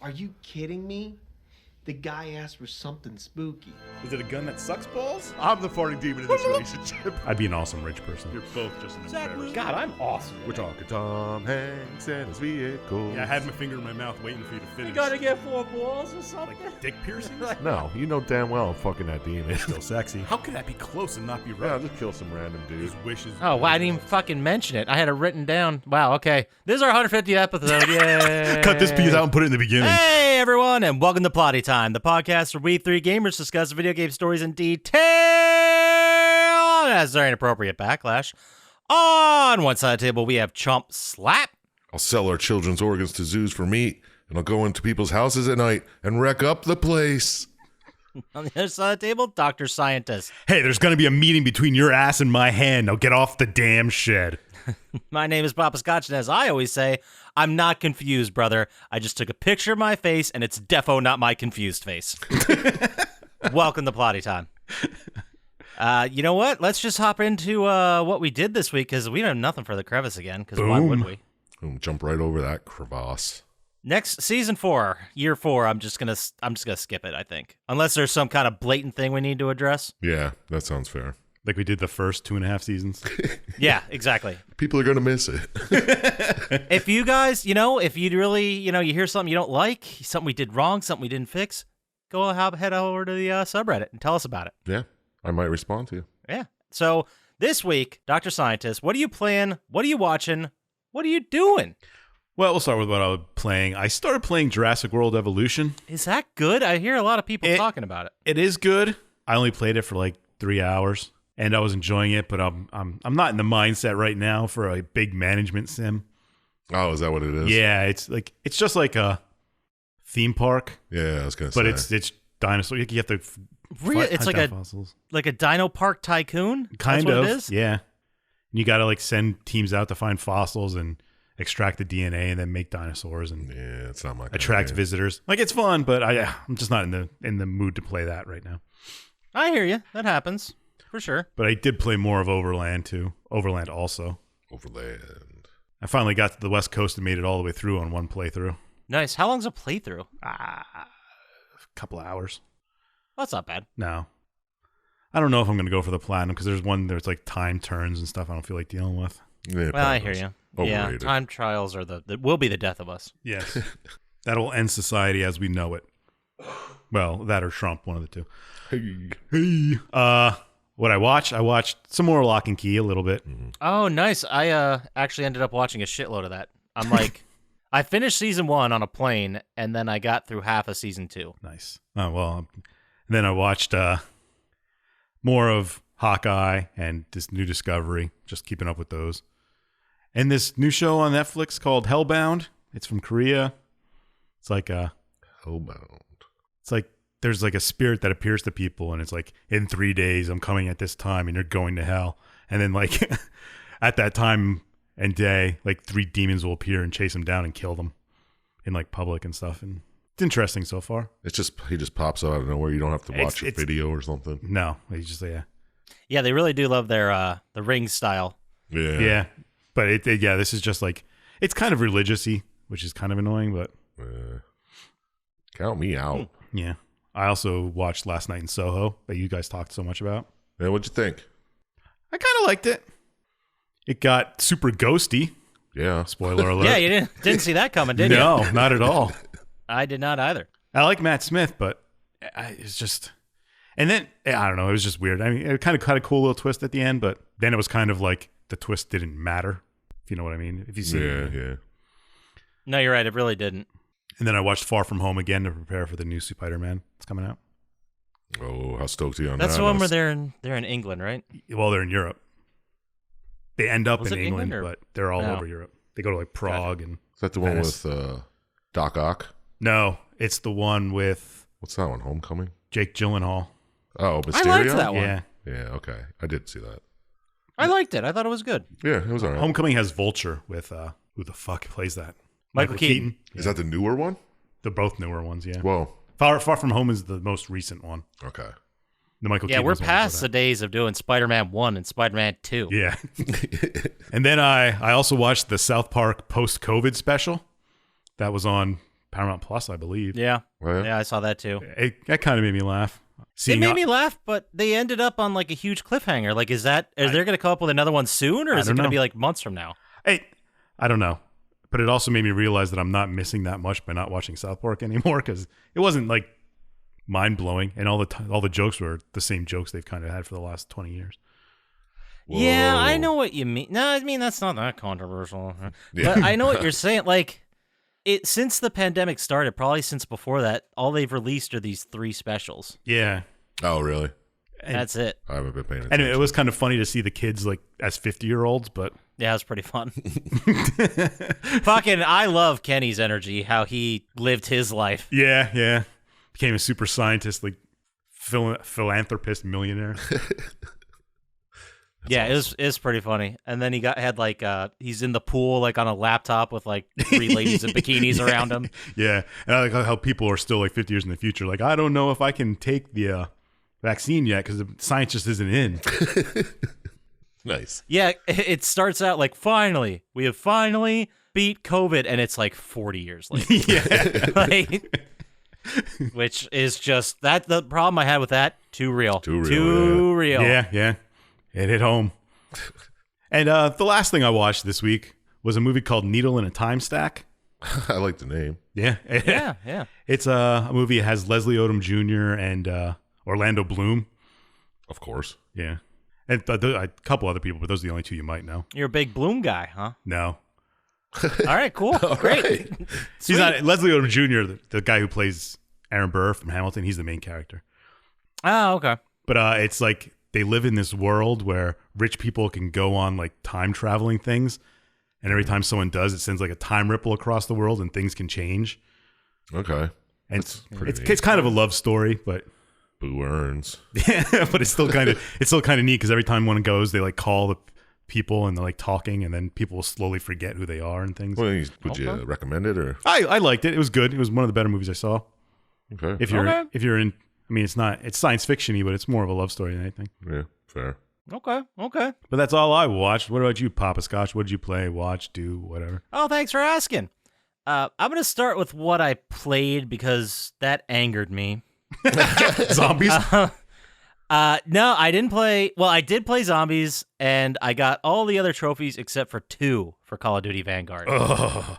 Are you kidding me? The guy asked for something spooky. Is it a gun that sucks balls? I'm the farting demon in this relationship. I'd be an awesome rich person. You're both just an embarrassment. God, I'm awesome. We're talking Tom Hanks and his vehicle. Yeah, I had my finger in my mouth waiting for you to finish. You gotta get 4 balls or something? Like dick piercings? No, you know damn well I'm fucking that demon. Still sexy. How could that be close and not be Yeah, right? just kill some random dude. His wishes. Oh, well, I didn't even fucking mention it. I had it written down. Wow, okay. This is our 150th episode. Yay. Cut this piece out and put it in the beginning. Hey, everyone, and welcome to Plotty Time, the podcast where we three gamers discuss video game stories in detail as their inappropriate backlash. On one side of the table, we have Chump Slap. I'll sell our children's organs to zoos for meat, and I'll go into people's houses at night and wreck up the place. On the other side of the table, Dr. Syintist. Hey, there's going to be a meeting between your ass and my hand. Now get off the damn shed. My name is Poppascotch, and as I always say, I'm not confused, brother. I just took a picture of my face, and it's defo not my confused face. Welcome to Plotty Time. You know what? Let's just hop into what we did this week, because we don't have nothing for the crevice again, because why would we? Boom, jump right over that crevasse. Next, season 4, year 4, I'm just gonna skip it, I think. Unless there's some kind of blatant thing we need to address. Yeah, that sounds fair. Like we did the first 2.5 seasons. Yeah, exactly. People are going to miss it. If you guys, if you really, you hear something you don't like, something we did wrong, something we didn't fix, go head over to the subreddit and tell us about it. Yeah, I might respond to you. Yeah. So this week, Dr. Syintist, what are you playing? What are you watching? What are you doing? Well, we'll start with what I was playing. I started playing Jurassic World Evolution. Is that good? I hear a lot of people talking about it. It is good. I only played it for like 3 hours. And I was enjoying it, but I'm not in the mindset right now for a big management sim. Oh, is that what it is? Yeah, it's just like a theme park. Yeah, I was going to say. But it's dinosaur. You have to It's like fossils. Like a Dino Park Tycoon? Kind That's of. what it is? Yeah. And you got to like send teams out to find fossils and extract the DNA and then make dinosaurs and yeah, it's not my kind attract of game. visitors. Like it's fun, but I'm just not in the mood to play that right now. I hear you. That happens. For sure. But I did play more of Overland too. Overland also. Overland. I finally got to the West Coast and made it all the way through on one playthrough. Nice. How long's a playthrough? A couple of hours. That's not bad. No. I don't know if I'm going to go for the platinum because there's one there's like time turns and stuff I don't feel like dealing with. Yeah, Well, I hear you. Overrated. Yeah, time trials are will be the death of us. Yes. That'll end society as we know it. Well, that or Trump, one of the two. Hey. What I watched some more Lock and Key a little bit. Oh, nice. I actually ended up watching a shitload of that. I'm like, I finished season 1 on a plane, and then I got through half of season 2. Nice. Oh, well, and then I watched more of Hawkeye and this new Discovery, just keeping up with those. And this new show on Netflix called Hellbound. It's from Korea. It's like Hellbound. It's like there's like a spirit that appears to people, and it's like, in 3 days, I'm coming at this time, and you're going to hell. And then like at that time and day, like 3 demons will appear and chase them down and kill them in like public and stuff. And it's interesting so far. He just pops out of nowhere. You don't have to watch a video or something. No, he just Yeah, they really do love their the Ring style. Yeah. But this is just like, it's kind of religious-y, which is kind of annoying, but Count me out. yeah. I also watched Last Night in Soho that you guys talked so much about. Yeah, what'd you think? I kind of liked it. It got super ghosty. Yeah. Spoiler alert. Yeah, you didn't see that coming, did you? No, not at all. I did not either. I like Matt Smith, but it's just... And then, I don't know, it was just weird. I mean, it kind of had a cool little twist at the end, but then it was kind of like the twist didn't matter, if you know what I mean. If you see it. Yeah. No, you're right. It really didn't. And then I watched Far From Home again to prepare for the new Spider-Man that's coming out. Oh, how stoked are you on that? That's the one where they're in England, right? Well, they're in Europe. They end up Was in it England, England, or- but they're all No. over Europe. They go to like Prague and... Is that the one Venice. with Doc Ock? No, it's the one with What's that one? Homecoming? Jake Gyllenhaal. Oh, Mysterio? I liked that one. Yeah. Yeah, okay. I did see that. I liked it. I thought it was good. Yeah, it was all right. Homecoming has Vulture with... who the fuck plays that? Michael Keaton. Is that the newer one? They're both newer ones, yeah. Whoa. Far From Home is the most recent one. Okay. The Michael Yeah, Keaton we're was the one past before the that. days of doing Spider-Man 1 and Spider-Man 2. Yeah. And then I also watched the South Park post-COVID special. That was on Paramount Plus, I believe. Yeah. Oh, yeah? Yeah, I saw that too. That kind of made me laugh. It made me laugh, but they ended up on like a huge cliffhanger. Like, is they going to come up with another one soon, or is it going to be like months from now? I don't know. But it also made me realize that I'm not missing that much by not watching South Park anymore, because it wasn't like mind blowing, and all the jokes were the same jokes they've kind of had for the last 20 years. Whoa. Yeah, I know what you mean. No, I mean that's not that controversial. Yeah. But I know what you're saying. Like, since the pandemic started, probably since before that, all they've released are these 3 specials. Yeah. Oh, really? And that's it. I haven't been paying attention. And it was kind of funny to see the kids like as 50-year-olds, but Yeah, it was pretty fun. Fucking, I love Kenny's energy, how he lived his life. yeah, became a super scientist, like philanthropist, millionaire. Yeah, awesome. It was pretty funny. And then had like he's in the pool like on a laptop with like 3 ladies in bikinis around him. Yeah, and I like how people are still like 50 years in the future. Like, I don't know if I can take the vaccine yet because the science just isn't in. Nice. Yeah, it starts out like we have finally beat COVID, and it's like 40 years later. Yeah, like, which is just the problem I had with that. Too real. Too real. Yeah. It hit home. And the last thing I watched this week was a movie called Needle in a Time Stack. I like the name. Yeah. Yeah. It's a movie. It has Leslie Odom Jr. and Orlando Bloom. Of course. Yeah. And a couple other people, but those are the only 2 you might know. You're a big Bloom guy, huh? No. All right, cool. Great. Right. He's not Leslie Odom Jr., the guy who plays Aaron Burr from Hamilton. He's the main character. Oh, okay. But it's like they live in this world where rich people can go on like time traveling things. And every time someone does, it sends like a time ripple across the world and things can change. Okay. And That's pretty neat. it's kind of a love story, but Boo earns. yeah, but it's still kind of neat because every time one goes, they like call the people and they're like talking, and then people will slowly forget who they are and things. Well, would you recommend it or? I liked it. It was good. It was one of the better movies I saw. Okay. If you're in, I mean, it's science fiction-y, but it's more of a love story than anything. Yeah, fair. Okay. But that's all I watched. What about you, Poppascotch? What did you play, watch, do, whatever? Oh, thanks for asking. I'm going to start with what I played because that angered me. Zombies? No, I didn't play. Well, I did play Zombies, and I got all the other trophies except for 2 for Call of Duty Vanguard. Ugh.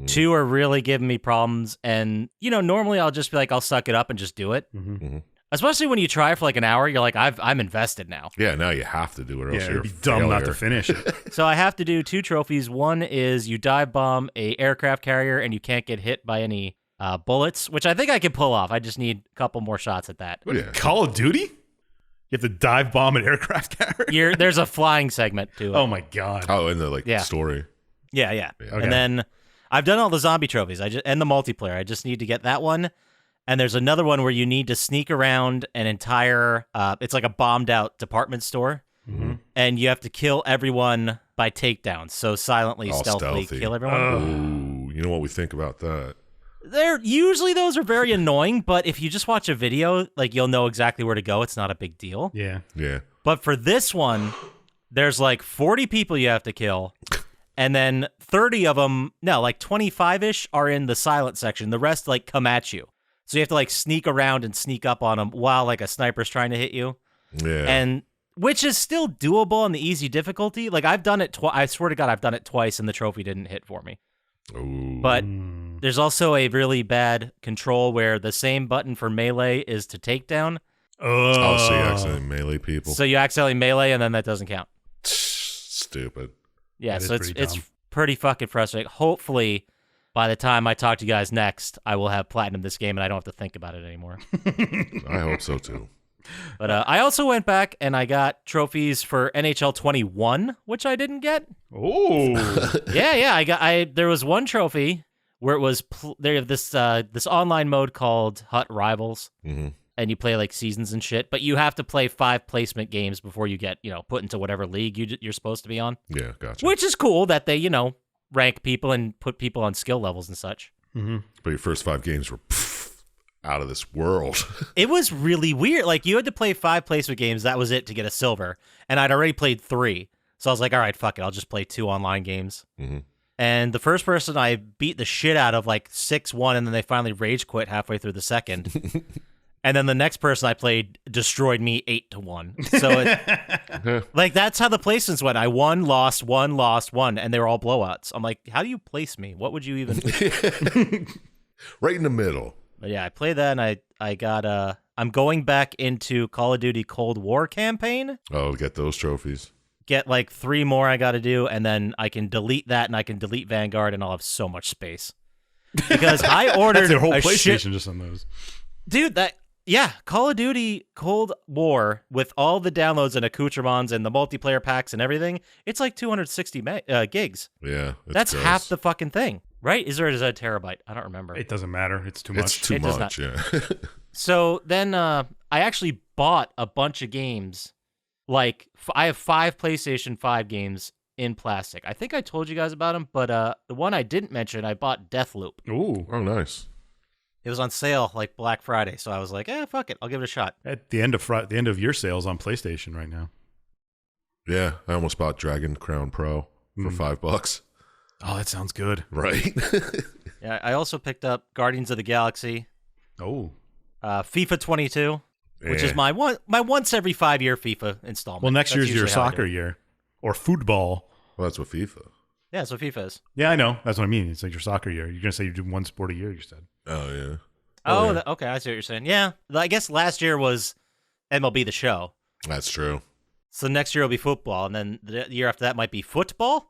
2 are really giving me problems, and normally I'll just be like, I'll suck it up and just do it. Mm-hmm. Mm-hmm. Especially when you try for like an hour, you're like, I'm invested now. Yeah, now you have to do it, or else Yeah, you're it'd be dumb not to finish it. So I have to do 2 trophies. One is you dive bomb a aircraft carrier, and you can't get hit by any bullets, which I think I can pull off. I just need a couple more shots at that. Yeah. Call of Duty? You have to dive bomb an aircraft carrier? There's a flying segment to it. Oh my god. Oh, in the story. Yeah. Okay. And then I've done all the zombie trophies. And the multiplayer. I just need to get that one. And there's another one where you need to sneak around an entire, it's like a bombed out department store. Mm-hmm. And you have to kill everyone by takedowns. So silently, All stealthily stealthy. kill everyone. Ooh, you know what we think about that? Usually those are very annoying, but if you just watch a video, like you'll know exactly where to go. It's not a big deal. Yeah. Yeah. But for this one, there's like 40 people you have to kill. And then 30 of them, no, like 25-ish are in the silent section. The rest like come at you. So you have to like sneak around and sneak up on them while like a sniper's trying to hit you. Yeah. And which is still doable on the easy difficulty. Like I've done it I swear to God, I've done it twice and the trophy didn't hit for me. Ooh. But there's also a really bad control where the same button for melee is to take down. Oh, so you accidentally melee people. So you accidentally melee and then that doesn't count. Stupid. Yeah, That so is pretty it's dumb. pretty fucking frustrating. Hopefully, by the time I talk to you guys next, I will have platinum this game and I don't have to think about it anymore. I hope so too. But I also went back and I got trophies for NHL 21, which I didn't get. Oh. Yeah. There was one trophy where it was they have this online mode called Hut Rivals, Mm-hmm. and you play like seasons and shit. But you have to play 5 placement games before you get put into whatever league you're supposed to be on. Yeah, gotcha. Which is cool that they rank people and put people on skill levels and such. Mm-hmm. But your first 5 games were out of this world. It was really weird. Like you had to play 5 placement games. That was it to get a silver. And I'd already played 3. So I was like, all right, fuck it. I'll just play 2 online games. Mm-hmm. And the first person I beat the shit out of like 6-1, and then they finally rage quit halfway through the second. And then the next person I played destroyed me 8-1. So like that's how the placements went. I won, lost, and they were all blowouts. I'm like, how do you place me? What would you even? Right in the middle. But yeah, I played that, and I got I'm going back into Call of Duty Cold War campaign. Oh, get those trophies. Get like 3 more I got to do, and then I can delete that, and I can delete Vanguard, and I'll have so much space. Because I ordered That's their whole a PlayStation just on those. Dude, yeah, Call of Duty Cold War with all the downloads and accoutrements and the multiplayer packs and everything, it's like 260 gigs. Yeah. That's gross. half the fucking thing, right? Is it a terabyte? I don't remember. It doesn't matter. It's too much. It's too It does much, not. yeah. So then I actually bought a bunch of games. Like, I have 5 PlayStation 5 games in plastic. I think I told you guys about them, but the one I didn't mention, I bought Deathloop. Ooh. Oh, nice. It was on sale like Black Friday, so I was like, fuck it, I'll give it a shot. At the end of your sales on PlayStation right now. Yeah, I almost bought Dragon Crown Pro for $5. Oh, that sounds good. Right. Yeah, I also picked up Guardians of the Galaxy, Oh. FIFA 22, which is my once every 5-year FIFA installment. Well, next That's year's your usually how I do soccer it. year. Or football. Well, that's what FIFA. Yeah, that's what FIFA is. Yeah, I know. That's what I mean. It's like your soccer year. You're going to say you do one sport a year, you said. Oh, yeah. Oh, yeah. okay, I see what you're saying. Yeah, I guess last year was MLB The Show. That's true. So next year will be football, and then the year after that might be football.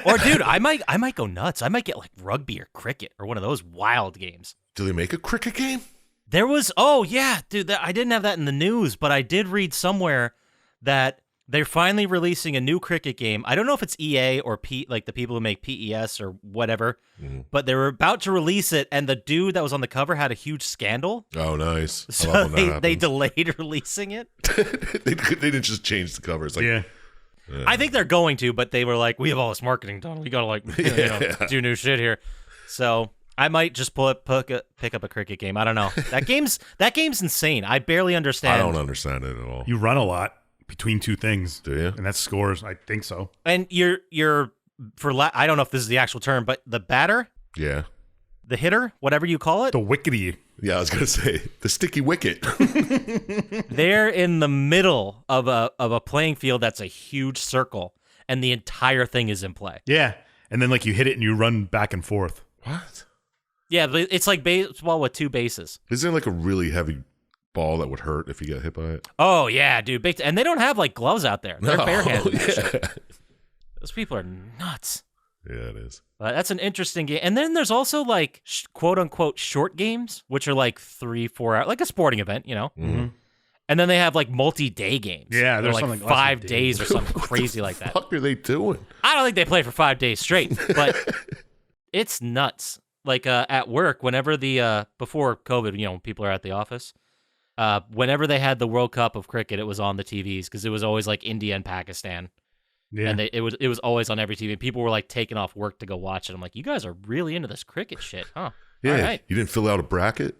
Or, dude, I might go nuts. I might get like rugby or cricket or one of those wild games. Do they make a cricket game? There was, yeah, dude, I didn't have that in the news, but I did read somewhere that they're finally releasing a new cricket game. I don't know if it's EA or like the people who make PES or whatever, but they were about to release it, and the dude that was on the cover had a huge scandal. Oh, nice. I So love when that they happens. delayed releasing it. they didn't just change the cover. It's like, Yeah. I think they're going to, but they were like, we have all this marketing done. We got to do new shit here. So I might just pick up a cricket game. I don't know. That game's insane. I barely understand. I don't understand it at all. You run a lot between two things. Do you? And that scores. I think so. And you're I don't know if this is the actual term, but the batter, Yeah. the hitter, whatever you call it, The wickety. Yeah, I was going to say, the sticky wicket. they're in the middle of a playing field that's a huge circle, and the entire thing is in play. Yeah. And then like you hit it and you run back and forth. What? Yeah, but it's like baseball with 2 bases. Is there like a really heavy ball that would hurt if you get hit by it? Oh, yeah, dude. And they don't have like gloves out there. They're barehanded. and yeah. shit. Those people are nuts. Yeah, it is. That's an interesting game. And then there's also like quote unquote short games, which are like 3-4 hours, like a sporting event, you know? Mm-hmm. And then they have like multi-day games. Yeah, They're there's like something less than 5 days. days or something crazy like that. What the fuck are they doing? I don't think they play for 5 days straight, but it's nuts. Like at work, whenever before COVID, you know, people are at the office. Whenever they had the World Cup of cricket, it was on the TVs because it was always like India and Pakistan, Yeah. and it was always on every TV. People were like taking off work to go watch it. I'm like, you guys are really into this cricket shit, huh? Yeah, All right. you didn't fill out a bracket?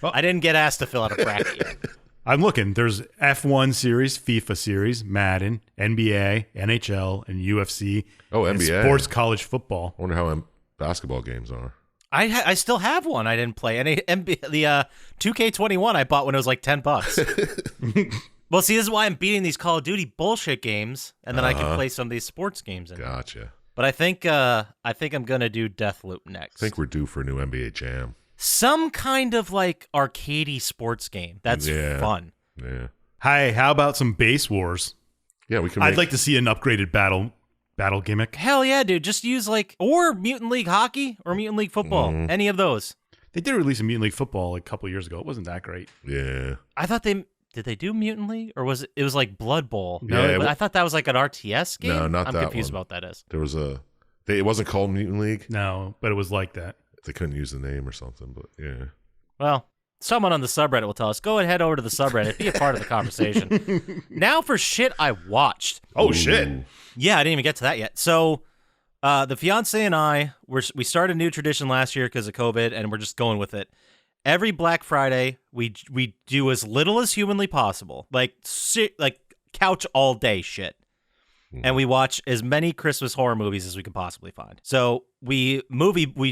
I didn't get asked to fill out a bracket yet. I'm looking. There's F1 series, FIFA series, Madden, NBA, NHL, and UFC. Oh, and NBA. Sports college football. I wonder how basketball games are. I still have one. I didn't play the 2K21 I bought when it was like $10. Well, see, this is why I'm beating these Call of Duty bullshit games, and then I can play some of these sports games in. Gotcha. But I think I'm gonna do Deathloop next. I think we're due for a new NBA Jam. Some kind of like arcadey sports game. That's fun. Yeah. Hi, how about some Base Wars? Yeah, we can I'd like to see an upgraded battle gimmick. Hell yeah, dude. Just use like or Mutant League Hockey or Mutant League Football. Any of those. They did release a Mutant League Football like a couple years ago. It wasn't that great. Yeah. I thought did they do Mutant League or was it was like Blood Bowl? No, I thought that was like an RTS game. No, not I'm that confused one. about that is. There was it wasn't called Mutant League. No, but it was like that. They couldn't use the name or something, but yeah. Well, someone on the subreddit will tell us. Go and head over to the subreddit. Be a part of the conversation. Now for shit I watched. Oh, shit. Yeah, I didn't even get to that yet. So, the fiance and I, we started a new tradition last year because of COVID, and we're just going with it. Every Black Friday, we do as little as humanly possible, like couch all day shit. and we watch as many Christmas horror movies as we could possibly find. So we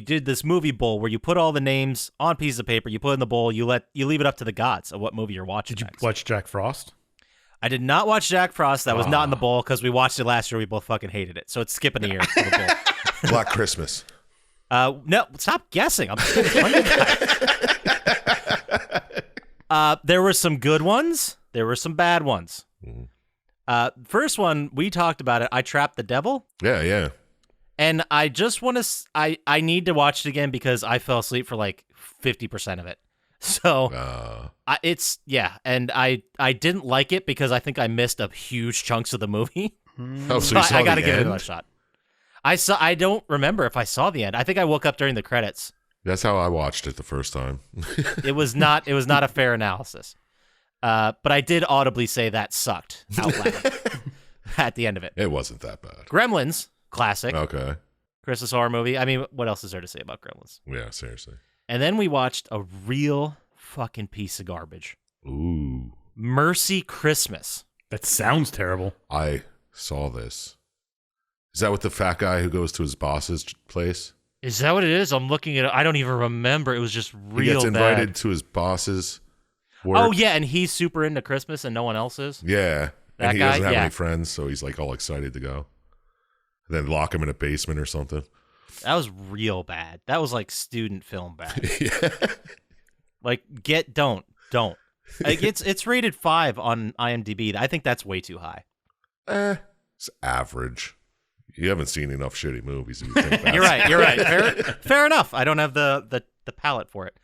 did this movie bowl where you put all the names on pieces of paper, you put it in the bowl, you leave it up to the gods of what movie you're watching. Did you watch Jack Frost? I did not watch Jack Frost. That was not in the bowl because we watched it last year. We both fucking hated it. So it's skipping a year for the bowl. Black Christmas. No, stop guessing. I'm just kidding. There were some good ones. There were some bad ones. First one, we talked about it. I Trapped the Devil. Yeah. And I just want to. I need to watch it again because I fell asleep for like 50% of it. So and I didn't like it because I think I missed a huge chunks of the movie. Oh, so you saw I got to the give it end? another shot. I don't remember if I saw the end. I think I woke up during the credits. That's how I watched it the first time. It was not a fair analysis. But I did audibly say that sucked out loud at the end of it. It wasn't that bad. Gremlins, classic. Okay. Christmas horror movie. I mean, what else is there to say about Gremlins? Yeah, seriously. And then we watched a real fucking piece of garbage. Ooh. Mercy Christmas. That sounds terrible. I saw this. Is that with the fat guy who goes to his boss's place? Is that what it is? I'm looking at it. I don't even remember. It was just real He gets invited bad. to his boss's work. Oh, yeah, and he's super into Christmas and no one else is? Yeah. That And he guy? doesn't have Yeah. any friends, so he's like all excited to go. And then lock him in a basement or something. That was real bad. That was like student film bad. Yeah. Like, don't. Like, it's rated 5 on IMDb. I think that's way too high. It's average. You haven't seen enough shitty movies. If you think that's You're right. Fair enough. I don't have the palate for it.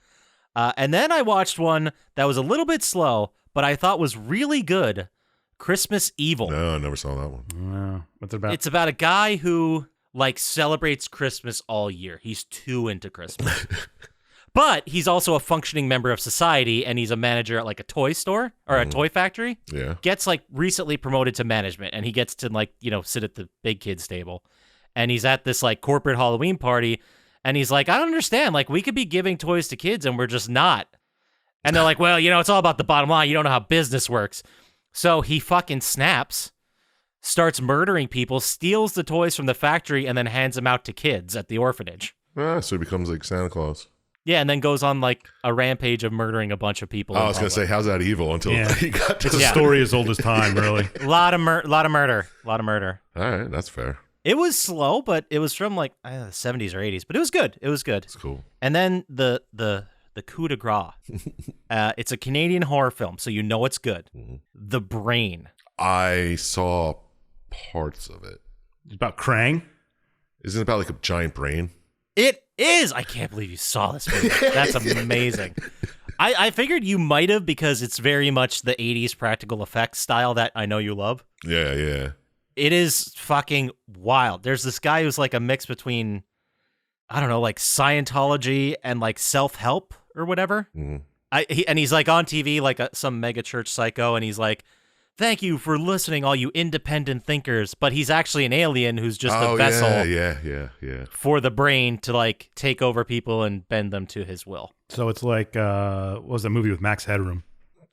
And then I watched one that was a little bit slow, but I thought was really good. Christmas Evil. No, I never saw that one. No. What's it about? It's about a guy who like celebrates Christmas all year. He's too into Christmas. But he's also a functioning member of society, and he's a manager at like a toy store or a toy factory. Yeah. Gets like recently promoted to management, and he gets to like, sit at the big kids table. And he's at this like corporate Halloween party, and he's like, I don't understand. Like, we could be giving toys to kids, and we're just not. And they're like, well, it's all about the bottom line. You don't know how business works. So he fucking snaps, starts murdering people, steals the toys from the factory, and then hands them out to kids at the orphanage. So he becomes like Santa Claus. Yeah, and then goes on like a rampage of murdering a bunch of people. I was going to say, how's that evil until he got to It's a story as old as time, really. a lot of murder. All right, that's fair. It was slow, but it was from like the 70s or 80s, but it was good. It's cool. And then the coup de grace. It's a Canadian horror film, so it's good. The Brain. I saw parts of it. It's about Krang. Isn't it about like a giant brain? It is. I can't believe you saw this movie. That's amazing. I figured you might have because it's very much the 80s practical effects style that I know you love. Yeah. It is fucking wild. There's this guy who's like a mix between, I don't know, like Scientology and like self-help or whatever. And he's like on TV like some mega church psycho, and he's like, thank you for listening, all you independent thinkers. But he's actually an alien who's just a vessel Yeah. for the brain to like take over people and bend them to his will. So it's like, what was that movie with Max Headroom?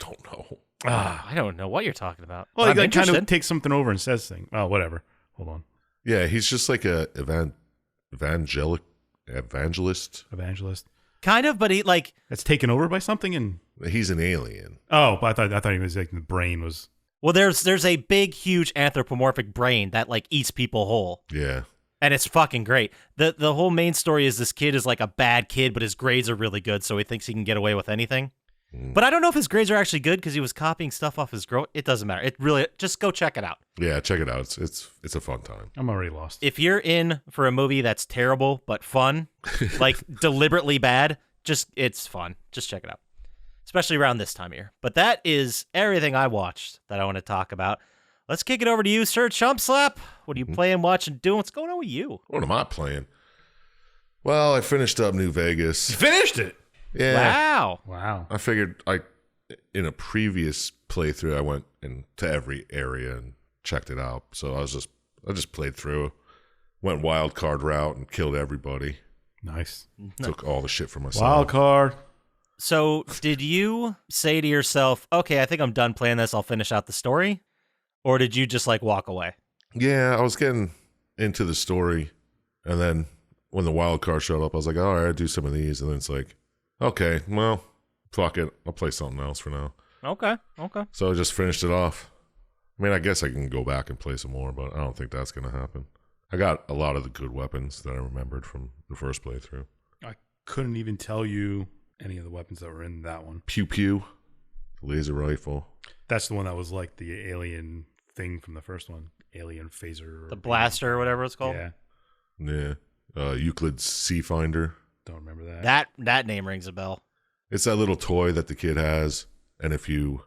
Don't know. I don't know what you're talking about. Well, I'm he kind of interested. takes something over and says things. Oh, whatever. Hold on. Yeah, he's just like a evangelist. Evangelist. Kind of, but he like That's taken over by something and... He's an alien. Oh, but I thought he was like the brain was... well, there's a big, huge anthropomorphic brain that like eats people whole. Yeah. And it's fucking great. The whole main story is this kid is like a bad kid, but his grades are really good, so he thinks he can get away with anything. But I don't know if his grades are actually good because he was copying stuff off his girl. It doesn't matter. It really, just go check it out. Yeah, check it out. It's a fun time. I'm already lost. If you're in for a movie that's terrible but fun, like deliberately bad, it's fun. Just check it out. Especially around this time of year. But that is everything I watched that I want to talk about. Let's kick it over to you, Sir Chump Slap. What are you playing, watching, doing? What's going on with you? What am I playing? Well, I finished up New Vegas. Finished it! Yeah. Wow. I figured in a previous playthrough, I went into every area and checked it out. So I just played through, went wild card route and killed everybody. Nice. Took all the shit for myself. Wild card. So did you say to yourself, okay, I think I'm done playing this. I'll finish out the story? Or did you just like walk away? Yeah, I was getting into the story, and then when the wild card showed up, I was like, all right, I'll do some of these, and then it's like, okay, well, fuck it, I'll play something else for now. Okay. So I just finished it off. I mean, I guess I can go back and play some more, but I don't think that's going to happen. I got a lot of the good weapons that I remembered from the first playthrough. I couldn't even tell you any of the weapons that were in that one. Pew pew, the laser rifle. That's the one that was like the alien thing from the first one. Alien phaser. The blaster or whatever it's called. Yeah. Yeah. Euclid's Sea Finder. Don't remember that. That name rings a bell. It's that little toy that the kid has, and if you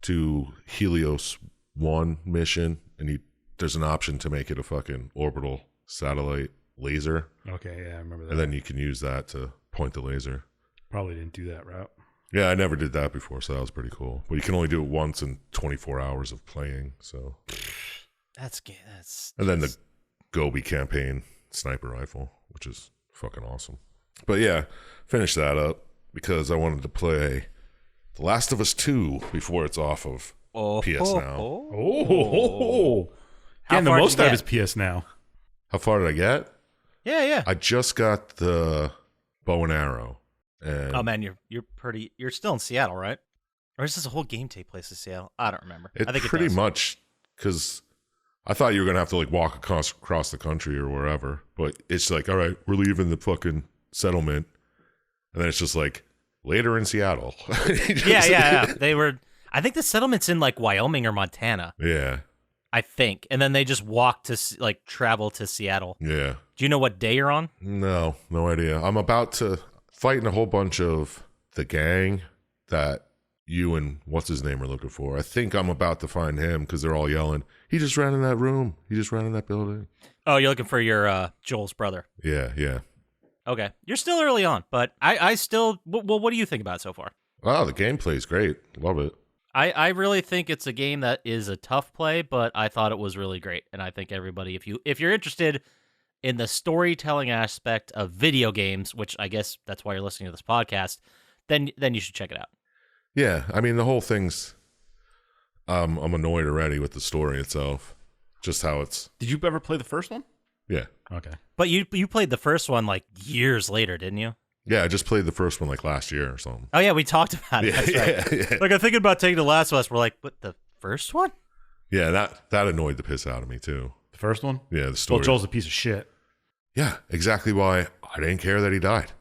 do Helios 1 mission, and there's an option to make it a fucking orbital satellite laser, Okay, yeah, I remember that. and then you can use that to point the laser. Probably didn't do that route. Yeah, I never did that before, so that was pretty cool. But you can only do it once in 24 hours of playing, so. That's And then the Gobi campaign sniper rifle, which is fucking awesome. But yeah, finish that up because I wanted to play The Last of Us 2 before it's off of PS Now. Oh. How Getting the far did most you out of get? his PS Now. How far did I get? Yeah. I just got the bow and arrow. And Oh man, you're still in Seattle, right? Or is this a whole game take place in Seattle? I don't remember. I think pretty it does. much, because I thought you were going to have to like walk across the country or wherever. But it's like, all right, we're leaving the fucking settlement. And then it's just like, later in Seattle. Yeah. I think the settlement's in like Wyoming or Montana, Yeah. I think. And then they just walk to like travel to Seattle. Yeah. Do you know what day you're on? No idea. I'm about to fight in a whole bunch of the gang that you and what's his name are looking for. I think I'm about to find him because they're all yelling, he just ran in that room. He just ran in that building. Oh, you're looking for your Joel's brother. Yeah. Okay. You're still early on, but I still, well, what do you think about it so far? Oh, the gameplay's great. Love it. I really think it's a game that is a tough play, but I thought it was really great. And I think everybody, if you're interested in the storytelling aspect of video games, which I guess that's why you're listening to this podcast, then you should check it out. Yeah, I mean, the whole thing's, I'm annoyed already with the story itself. Just how it's, Did you ever play the first one? yeah. Okay. But you played the first one like years later, didn't you? Yeah, I just played the first one like last year or something. Oh yeah, we talked about it. That's right. Yeah. Like I'm thinking about taking The Last of Us. We're like, what, the first one? Yeah, that annoyed the piss out of me too. The first one? Yeah, the story. Well, Joel's a piece of shit. Yeah, exactly why I didn't care that he died.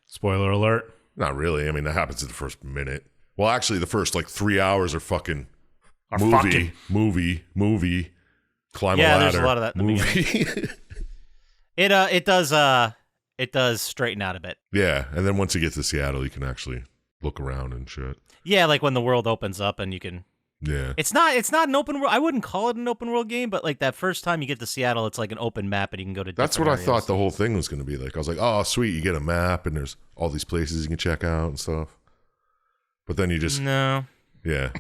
Spoiler alert. Not really. I mean, that happens in the first minute. Well, actually, the first like 3 hours are fucking Are movie, fucking. movie, climb Yeah, a ladder. there's a lot of that in the movie. It does straighten out a bit. Yeah, and then once you get to Seattle, you can actually look around and shit. Yeah, like when the world opens up and you can. Yeah. It's not an open world. I wouldn't call it an open world game, but like that first time you get to Seattle, it's like an open map and you can go to. That's what different I thought areas. the whole thing was going to be like. I was like, oh, sweet, you get a map and there's all these places you can check out and stuff. But then you just, No. yeah,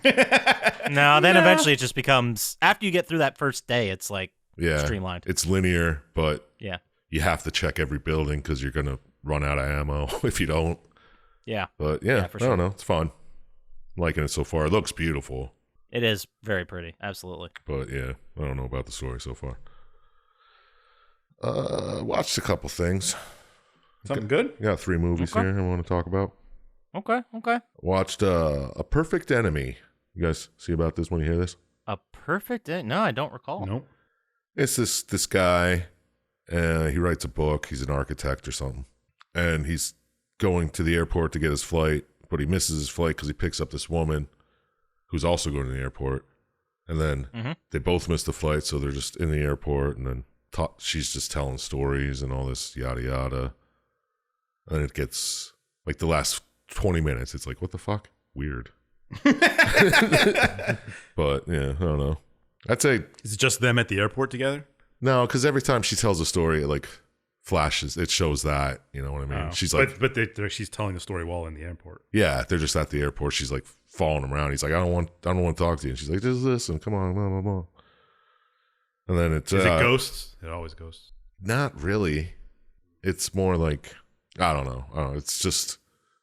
No, then eventually it just becomes, after you get through that first day, it's like yeah. streamlined. It's linear, but Yeah. you have to check every building because you're going to run out of ammo if you don't. Yeah. But yeah, for I sure. don't know. It's fun. I'm liking it so far. It looks beautiful. It is very pretty. Absolutely. But yeah, I don't know about the story so far. Watched a couple things. Something good? Got 3 movies Okay. here I want to talk about. Okay. Watched A Perfect Enemy. You guys see about this when you hear this? A perfect day? No, I don't recall. Nope. It's this guy, he writes a book. He's an architect or something. And he's going to the airport to get his flight, but he misses his flight because he picks up this woman who's also going to the airport. And then they both miss the flight, so they're just in the airport, and then she's just telling stories and all this yada yada. And it gets, like the last 20 minutes, it's like, what the fuck? Weird. But yeah, I don't know. I'd say Is it just them at the airport together? no, because every time she tells a story, it like flashes. It shows that, you know what I mean? Oh. She's like, but she's telling the story while in the airport. yeah, they're just at the airport. She's like following him around. He's like, I don't want to talk to you. And she's like, just listen, come on, blah blah blah. And then it's Is it ghosts? It always ghosts. not really. It's more like I don't know. It's just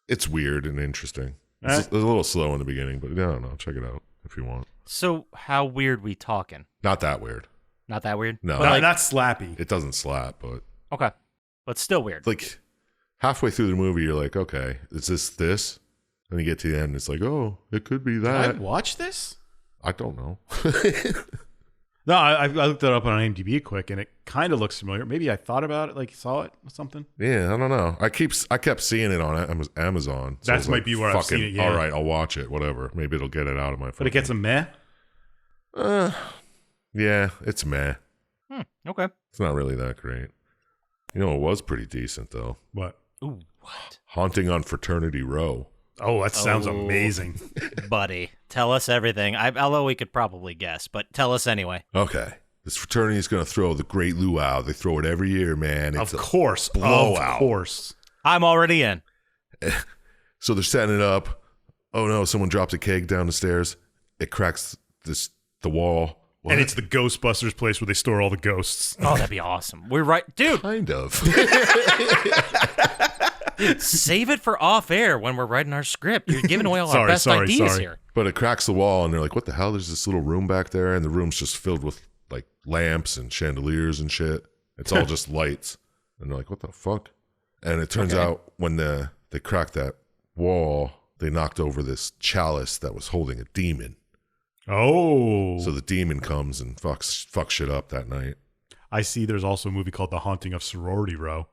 it's weird and interesting. It's a little slow in the beginning, but I don't know. Check it out. if you want. So how weird we talking? Not that weird. Not that weird? No. But Not slappy. It doesn't slap, but okay. But still weird. like halfway through the movie, you're like, okay, is this? And you get to the end, it's like, oh, it could be Did I that. watch this? I don't know. No, I looked it up on IMDb quick, and it kind of looks familiar. Maybe I thought about it, like saw it or something. Yeah, I don't know. I kept seeing it on Amazon. So I That was might like, be where I've seen it, yeah. All right, I'll watch it. Whatever. Maybe it'll get it out of my phone. But it gets a meh. Yeah, it's meh. Okay. It's not really that great. You know, it was pretty decent though. What? Ooh, what? Haunting on Fraternity Row. Oh, that sounds Oh. amazing. Buddy, tell us everything. Although we could probably guess, but tell us anyway. Okay. This fraternity is going to throw the Great Luau. They throw it every year, man. It's Of course. blowout. Of course. I'm already in. So they're setting it up. Oh no, someone drops a keg down the stairs. It cracks the wall. What? And it's the Ghostbusters place where they store all the ghosts. Oh, that'd be awesome. We're right. Dude, kind of. save it for off air when we're writing our script. You're giving away all our Sorry, best sorry, ideas sorry. here. But it cracks the wall, and they're like, what the hell? There's this little room back there, and the room's just filled with like lamps and chandeliers and shit. It's all just lights. And they're like, what the fuck? And it turns out when they cracked that wall, they knocked over this chalice that was holding a demon. Oh. So the demon comes and fucks shit up that night. I see there's also a movie called The Haunting of Sorority Row,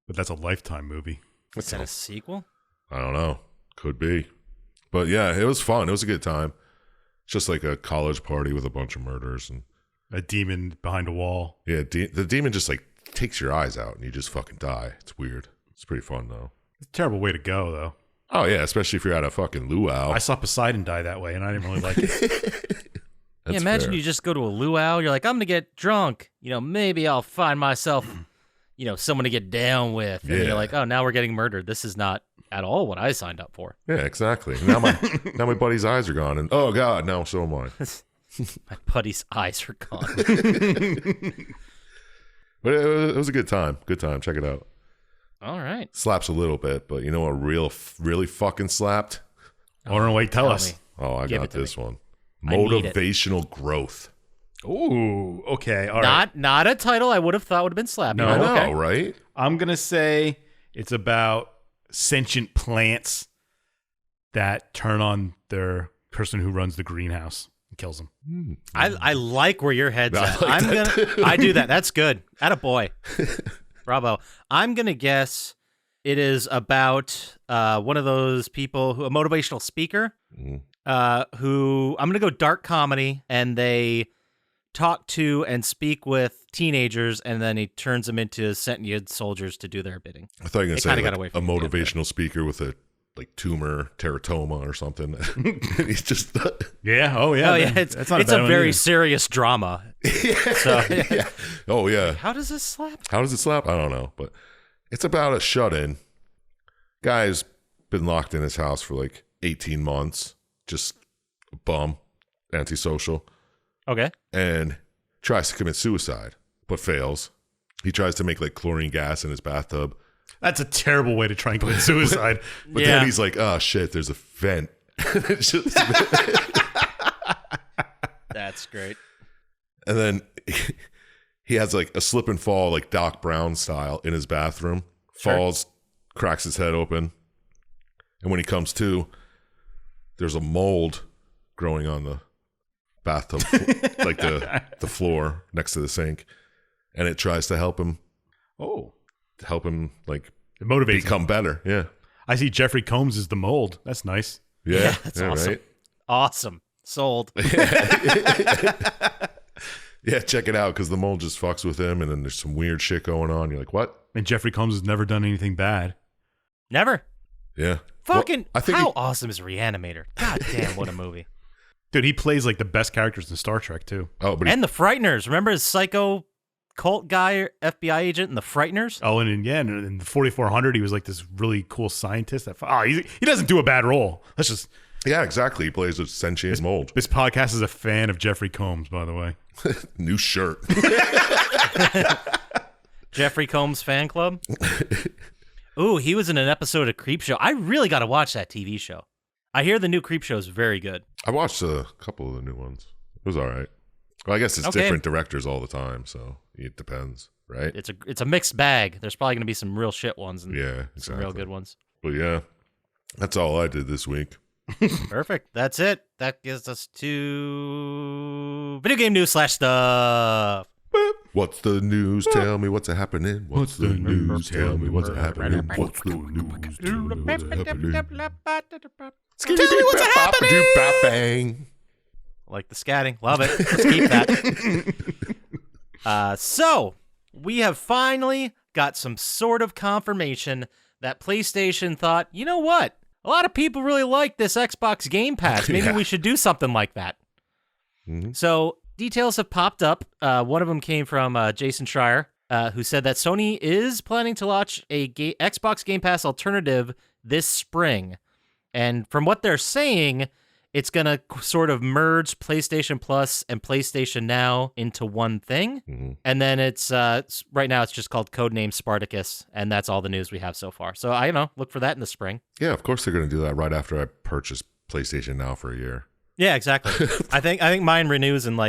but that's a Lifetime movie. Is that a sequel? I don't know. Could be. But yeah, it was fun. It was a good time. It's just like a college party with a bunch of murders. And A demon behind a wall. yeah, the demon just like takes your eyes out and you just fucking die. It's weird. It's pretty fun though. It's a terrible way to go, though. Oh yeah, especially if you're at a fucking luau. I saw Poseidon die that way, and I didn't really like it. That's Imagine fair. you just go to a luau. You're like, I'm going to get drunk. Maybe I'll find myself, someone to get down with. And Yeah. you're like, oh, now we're getting murdered. This is not at all what I signed up for. Yeah, exactly. Now my buddy's eyes are gone, and oh god, now so am I. My buddy's eyes are gone. But it was a good time. Good time. Check it out. All right. Slaps a little bit, but you know what? Really fucking slapped. I don't know. Wait, tell us. me. Oh, I Give got it to this one. I need it. Motivational growth. Ooh, okay, all right. Not a title I would have thought would have been slappy. No. I but know, okay. right? I'm going to say it's about sentient plants that turn on their person who runs the greenhouse and kills them. I like where your head's I at. like that too. I do that. That's good. Attaboy. Bravo. I'm gonna guess it is about one of those people a motivational speaker who I'm gonna go dark comedy, and they talk to and speak with teenagers, and then he turns them into sentient soldiers to do their bidding. I thought you were going It to say kinda got like away a from me, motivational speaker with a like tumor, teratoma or something. He's just Yeah, oh yeah. Oh yeah, man. it's That's not a bad one very either. serious drama. So yeah. Oh yeah. how does this slap? How does it slap? I don't know, but it's about a shut-in. Guy's been locked in his house for like 18 months, just a bum, antisocial, Okay. and tries to commit suicide, but fails. He tries to make like chlorine gas in his bathtub, That's a terrible way to try and commit suicide. but Yeah. then he's like, oh shit, there's a vent. It's just- That's great. and then he has like a slip and fall, like Doc Brown style, in his bathroom. Sure. Falls, cracks his head open, and when he comes to, there's a mold growing on the bathtub, like the floor next to the sink, and it tries to help him Oh, like it motivates him. become better. Yeah, I see Jeffrey Combs is the mold. That's nice. yeah, That's awesome. Right? Awesome. Sold. Yeah, check it out because the mold just fucks with him, and then there's some weird shit going on. You're like, what? And Jeffrey Combs has never done anything bad. Never. Yeah, Fucking. Well, I think how awesome is Reanimator? God damn, what a movie. Dude, he plays like the best characters in Star Trek too. but And the Frighteners. Remember his psycho cult guy, FBI agent, and the Frighteners? Oh, and in the 4400, he was like this really cool scientist. He doesn't do a bad role. Let's just. yeah, exactly. He plays a sentient mold. This podcast is a fan of Jeffrey Combs, by the way. New shirt. Jeffrey Combs fan club. Ooh, he was in an episode of Creepshow. I really got to watch that TV show. I hear the new Creepshow is very good. I watched a couple of the new ones. It was all right. Well, I guess it's different directors all the time, so it depends, right? It's a mixed bag. There's probably going to be some real shit ones and some real good ones. But yeah, that's all I did this week. Perfect. That's it. That gives us to video game news / stuff. What's the news? Tell me what's happening. What's the news? Tell me what's happening. What's the news? Tell me what's happening. Tell me what's happening. Bang. Like the scatting. Love it. Let's keep that. So, we have finally got some sort of confirmation that PlayStation thought, you know what? A lot of people really like this Xbox Game Pass. Maybe we should do something like that. Mm-hmm. So, details have popped up. One of them came from Jason Schreier, who said that Sony is planning to launch a Xbox Game Pass alternative this spring. And from what they're saying, it's going to sort of merge PlayStation Plus and PlayStation Now into one thing. Mm-hmm. And then it's right now it's just called Codename Spartacus, and that's all the news we have so far. So I look for that in the spring. Yeah, of course they're going to do that right after I purchase PlayStation Now for a year. Yeah, exactly. I think mine renews in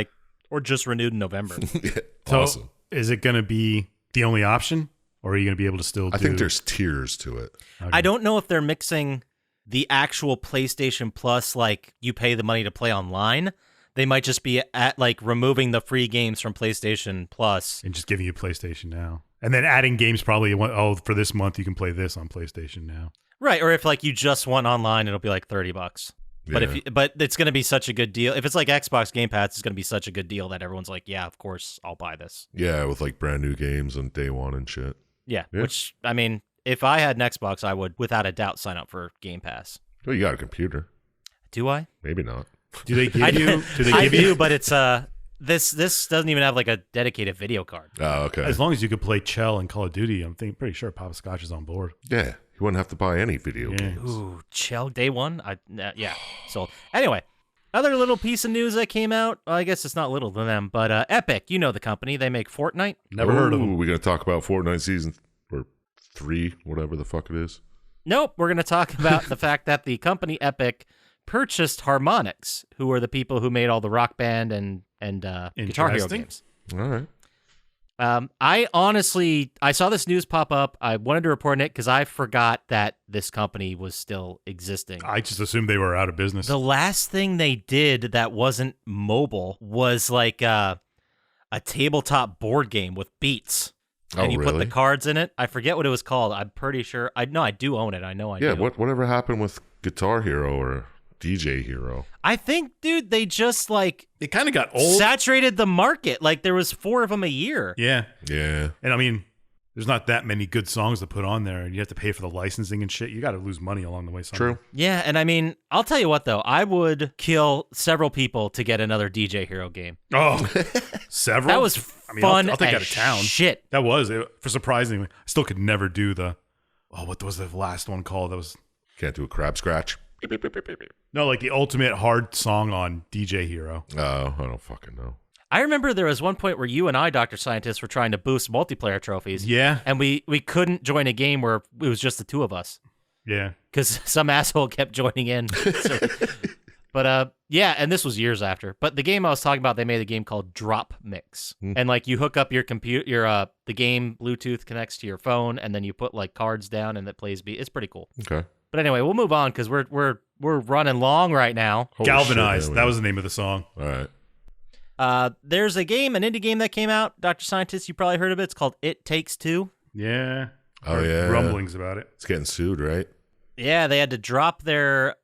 or just renewed in November. Yeah, so awesome. Is it going to be the only option, or are you going to be able to still? I think there's tiers to it. Okay. I don't know if they're mixing the actual PlayStation Plus, you pay the money to play online. They might just be at removing the free games from PlayStation Plus and just giving you PlayStation Now, and then adding games probably. For this month you can play this on PlayStation Now. Right, or if you just went online, it'll be $30. Yeah. But it's going to be such a good deal. If it's like Xbox Game Pass, it's going to be such a good deal that everyone's like, yeah, of course, I'll buy this. Yeah, with brand new games on day one and shit. Yeah, which if I had an Xbox, I would without a doubt sign up for Game Pass. Well, you got a computer. Do I? Maybe not. Do they give you? I do, but it's this doesn't even have a dedicated video card. Oh, okay. As long as you could play Chell and Call of Duty, I'm pretty sure Poppascotch is on board. Yeah, you wouldn't have to buy any video games. Ooh, Chell day one. Yeah. So anyway, other little piece of news that came out. Well, I guess it's not little to them, but Epic, you know the company, they make Fortnite. Never heard of them. We're gonna talk about Fortnite season 3, whatever the fuck it is. Nope, we're gonna talk about the fact that the company Epic purchased Harmonix, who are the people who made all the Rock Band and Guitar Hero games. All right. I saw this news pop up. I wanted to report on it because I forgot that this company was still existing. I just assumed they were out of business. The last thing they did that wasn't mobile was a tabletop board game with beats. And you put the cards in it. I forget what it was called. I'm pretty sure. I do own it. I know I do. Yeah, whatever happened with Guitar Hero or DJ Hero? I think, dude, they just it kind of got old. Saturated the market. There was 4 of them a year. Yeah. Yeah. And there's not that many good songs to put on there, and you have to pay for the licensing and shit. You got to lose money along the way. Somehow. True. Yeah, and I'll tell you what though, I would kill several people to get another DJ Hero game. Oh, several. That was fun. I'll take that to town. Shit. That was for surprisingly. I still could never do what was the last one called? That was can't do a crab scratch. No, the ultimate hard song on DJ Hero. Oh, I don't fucking know. I remember there was one point where you and I, Dr. Syintist, were trying to boost multiplayer trophies. Yeah. And we couldn't join a game where it was just the 2 of us. Yeah. Because some asshole kept joining in. But yeah, and this was years after. But the game I was talking about, they made a game called Drop Mix. And you hook up your computer, the game Bluetooth connects to your phone, and then you put cards down and it plays beat. It's pretty cool. Okay. But anyway, we'll move on because we're running long right now. Holy Galvanized. shit, that was the name of the song. All right. There's an indie game that came out, Dr. Syintist, you probably heard of it. It's called It Takes Two. Yeah. Oh, yeah. Rumblings about it. It's getting sued, right? Yeah, they had to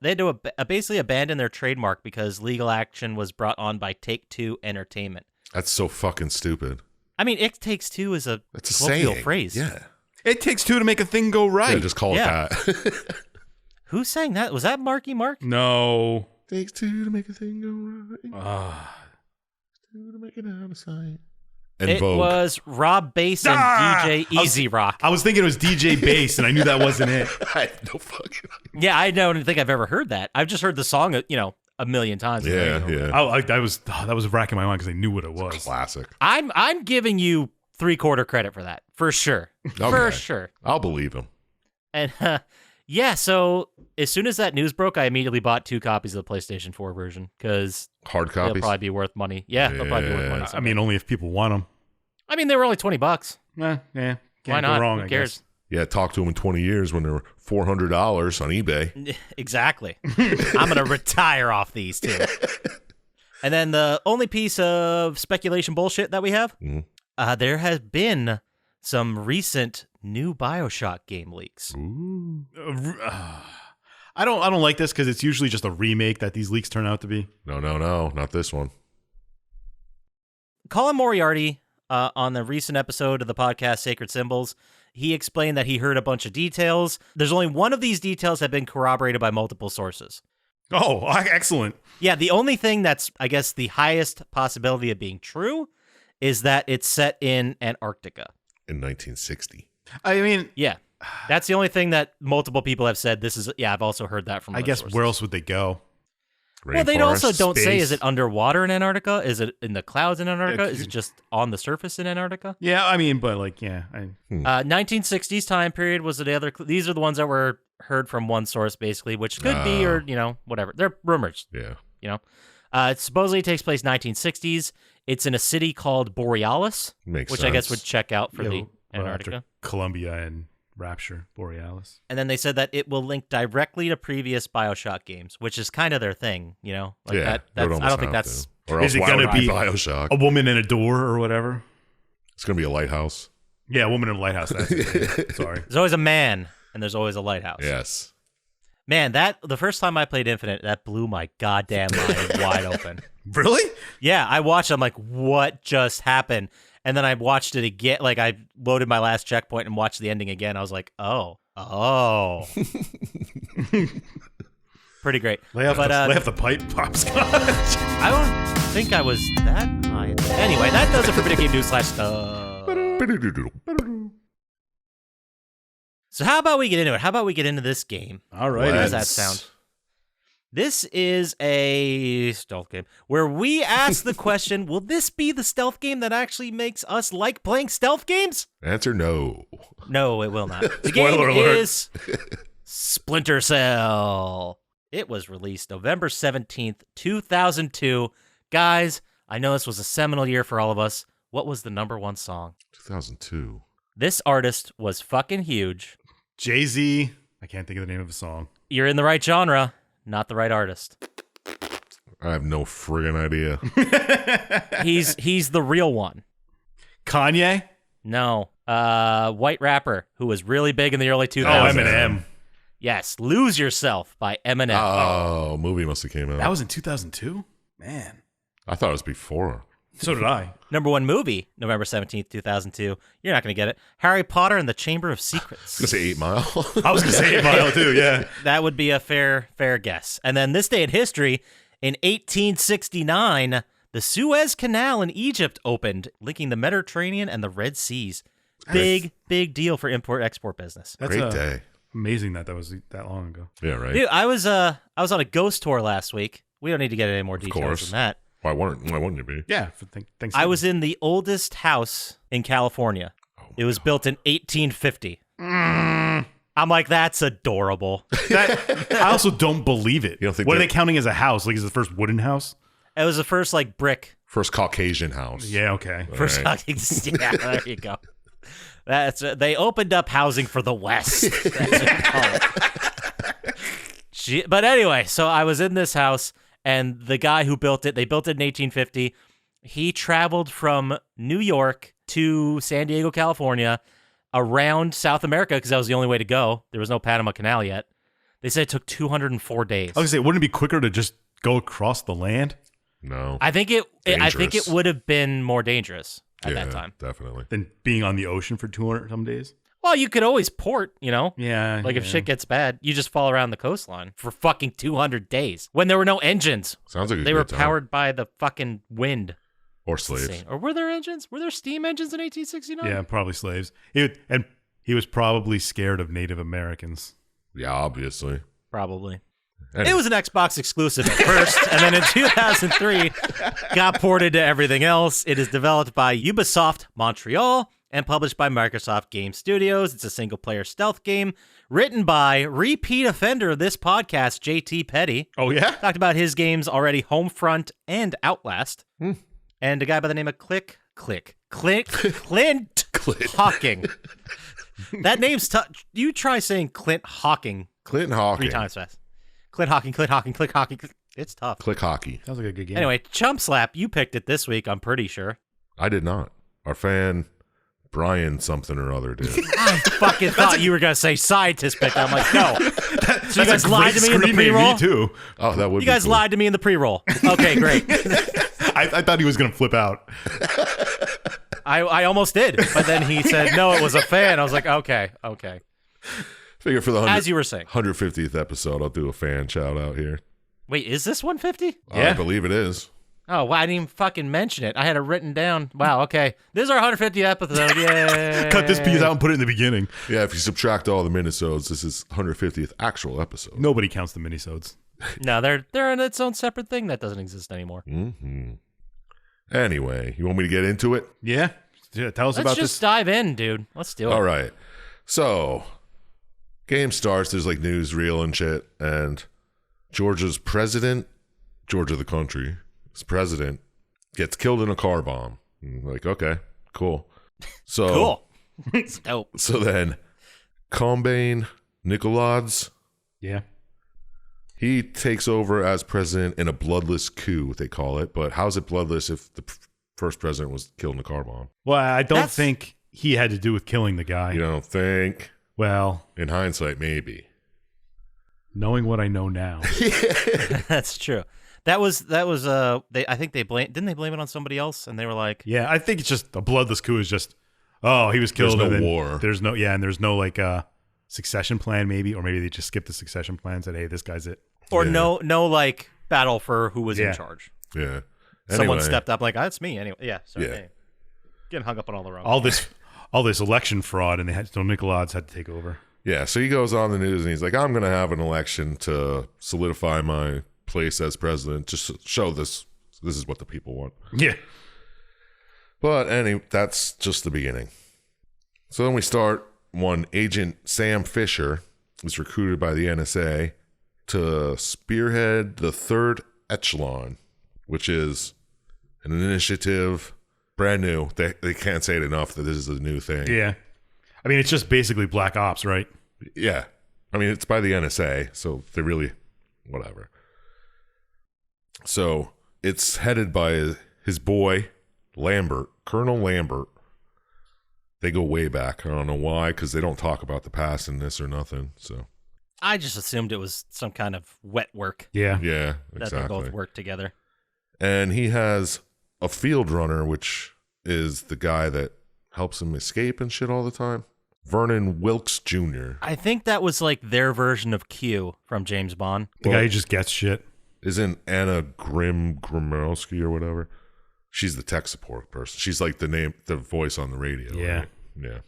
basically abandon their trademark because legal action was brought on by Take-Two Entertainment. That's so fucking stupid. It Takes Two is a colloquial saying. Phrase. Yeah. It takes 2 to make a thing go right. Yeah, just call it that. Who sang that? Was that Marky Mark? No. Takes 2 to make a thing go right. 2 to make it out of sight. And it Vogue. was Rob Bass and DJ Easy Rock. I was thinking it was DJ Bass, and I knew that wasn't it. I have no fucking idea. Yeah, I don't think I've ever heard that. I've just heard the song, a million times. Yeah, yeah. That was racking my mind because I knew what it was. Classic. I'm giving you 3/4 credit for that, for sure. Okay. For sure. I'll believe him. And Yeah, so as soon as that news broke, I immediately bought 2 copies of the PlayStation 4 version because Hard they'll copies. probably be worth money. Yeah, they'll probably be worth money. I mean, only if people want them. I mean, they were only $20. Yeah, Why can't not? go wrong, Who I cares? guess. Yeah, talk to them in 20 years when they're $400 on eBay. Exactly. I'm going to retire off these too. And then the only piece of speculation bullshit that we have, there has been some recent new BioShock game leaks. Ooh. I don't like this because it's usually just a remake that these leaks turn out to be. No, not this one. Colin Moriarty, on the recent episode of the podcast Sacred Symbols, he explained that he heard a bunch of details. There's only one of these details that have been corroborated by multiple sources. Oh, excellent. Yeah, the only thing that's, I guess, the highest possibility of being true is that it's set in Antarctica. In 1960. I mean, Yeah, that's the only thing that multiple people have said. This is, yeah, I've also heard that from I other guess sources. where else would they go? Well, they also Rainforest? don't say, space. is it underwater in Antarctica? Is it in the clouds in Antarctica? Yeah, Is it just on the surface in Antarctica? Yeah, I mean, but like, yeah. 1960s time period was the other. These are the ones that were heard from one source, basically, which could be, or, whatever. They're rumors, Yeah. It supposedly takes place 1960s. It's in a city called Borealis, Makes which sense. I guess would check out for Yeah, the well, Antarctica. after Columbia and Rapture, Borealis. And then they said that it will link directly to previous BioShock games, which is kind of their thing, Like Yeah, that. they would That's, I almost don't think have that's. to. Or else Is it why gonna would be BioShock? A woman in a door or whatever? It's going to be a lighthouse. Yeah, a woman in a lighthouse. That's it. Sorry. There's always a man, and there's always a lighthouse. Yes. Man, the first time I played Infinite, that blew my goddamn mind wide open. Really? Yeah, I watched it, I'm like, what just happened? And then I watched it again, like I loaded my last checkpoint and watched the ending again. I was like, oh. Pretty great. Lay off the pipe, Poppascotch. I don't think I was that high. Anyway, that does it for Video Game News / stuff. So how about we get into it? How about we get into this game? All right. How does that sound? This is a stealth game where we ask the question, will this be the stealth game that actually makes us like playing stealth games? Answer no. No, it will not. The game Spoiler alert. is Splinter Cell. It was released November 17th, 2002. Guys, I know this was a seminal year for all of us. What was the #1 song? 2002. This artist was fucking huge. Jay-Z. I can't think of the name of the song. You're in the right genre, not the right artist. I have no friggin' idea. He's the real one. Kanye? No. White rapper who was really big in the early 2000s. Oh, Eminem. Yes, Lose Yourself by Eminem. Oh, movie must have came out. That was in 2002? Man. I thought it was before. So did I. #1 movie, November 17th, 2002. You're not going to get it. Harry Potter and the Chamber of Secrets. I was gonna say 8 Mile. I was going to say 8 Mile too, yeah. That would be a fair guess. And then this day in history, in 1869, the Suez Canal in Egypt opened, linking the Mediterranean and the Red Seas. Big deal for import-export business. That's Great day. amazing that was that long ago. Yeah, right. Dude, I was on a ghost tour last week. We don't need to get any more details course. than that. Why wouldn't you be? Yeah, thanks. I was in the oldest house in California. It was built in 1850. I'm like, that's adorable. I also don't believe it. You don't think what are that- they counting as a house? Like, is it the first wooden house? It was the first brick. First Caucasian house. Yeah, okay. First, right. yeah, there you go. They opened up housing for the West. That's what you call it. But anyway, so I was in this house, and the guy who built it, they built it in 1850. He traveled from New York to San Diego, California, around South America, because that was the only way to go. There was no Panama Canal yet. They said it took 204 days. I was going to say, wouldn't it be quicker to just go across the land No. I think it Dangerous. would have been more dangerous at yeah, that time. Definitely. than being on the ocean for 200 some days? Well, you could always port, Yeah. Like, if yeah. shit gets bad, you just fall around the coastline for fucking 200 days when there were no engines. Sounds like a They good were time. powered by the fucking wind. Or It's slaves. insane. Or were there engines? Were there steam engines in 1869? Yeah, probably slaves. And he was probably scared of Native Americans. Yeah, obviously. Probably. Anyway. It was an Xbox exclusive at first, and then in 2003, got ported to everything else. It is developed by Ubisoft Montreal and published by Microsoft Game Studios. It's a single-player stealth game written by repeat offender of this podcast, JT Petty. Oh, yeah? Talked about his games already, Homefront and Outlast. And a guy by the name of Clint Hawking. That name's tough. You try saying Clint Hawking. Clint Hawking. 3 times fast. Clint Hawking. It's tough. Click hockey. Sounds like a good game. Anyway, Chump Slap, you picked it this week, I'm pretty sure. I did not. Our fan, Brian something or other, did. I fucking thought you were going to say Syintist picked it. I'm like, no. So you guys lied to me in the pre-roll? Me too. Oh, that would You be guys cool. lied to me in the pre-roll. Okay, great. I thought he was going to flip out. I almost did, but then he said, no, it was a fan. I was like, okay. Figure for the As you were saying. 150th episode, I'll do a fan shout out here. Wait, is this 150? Yeah. I believe it is. Oh, well, I didn't even fucking mention it. I had it written down. Wow, okay. This is our 150th episode. Yay. Cut this piece out and put it in the beginning. Yeah, if you subtract all the minisodes, this is 150th actual episode. Nobody counts the minisodes. No, they're in its own separate thing that doesn't exist anymore. Anyway, you want me to get into it? Yeah. Tell us Let's about just dive in, dude. Let's do it. All right. So, game starts. There's like newsreel and shit. And Georgia's president, Georgia the country, his president gets killed in a car bomb. Like, okay, cool. So Cool. It's dope. So then, Combine Nicolads, Yeah. he takes over as president in a bloodless coup, they call it. But how's it bloodless if the first president was killed in a car bomb? Well, I don't That's- think he had to do with killing the guy. You don't think? Well, In hindsight, maybe. knowing what I know now. That's true. That was I think didn't they blame it on somebody else? And they were like, Yeah, I think it's just a bloodless coup is just, oh, he was killed. There's and no then war. And there's no like succession plan maybe, or maybe they just skipped the succession plan and said, hey, this guy's it. or Yeah. no like battle for who was Yeah. in charge. Yeah. Someone Anyway, stepped up like, that's me anyway. Yeah. Sorry. Yeah. Anyway. Getting hung up on all the wrong. All this election fraud, and so Nicolads had to take over. Yeah, so he goes on the news and he's like, I'm going to have an election to solidify my place as president. Just show this is what the people want. Yeah. But that's just the beginning. So then we start. One agent, Sam Fisher, is recruited by the NSA to spearhead the third echelon, which is an initiative, brand new. They can't say it enough that this is a new thing. Yeah. I mean, it's just basically Black Ops, right? Yeah. I mean, it's by the NSA, so they really, whatever. So it's headed by his boy, Lambert, Colonel Lambert. They go way back. I don't know why, because they don't talk about the past in this or nothing. So I just assumed it was some kind of wet work Yeah. yeah, that they exactly. both worked together. And he has a field runner, which is the guy that helps him escape and shit all the time. Vernon Wilkes Jr. I think that was like their version of Q from James Bond. The guy who just gets shit. Isn't Anna Grimowski or whatever? She's the tech support person. She's like the voice on the radio. Yeah. Right? Yeah.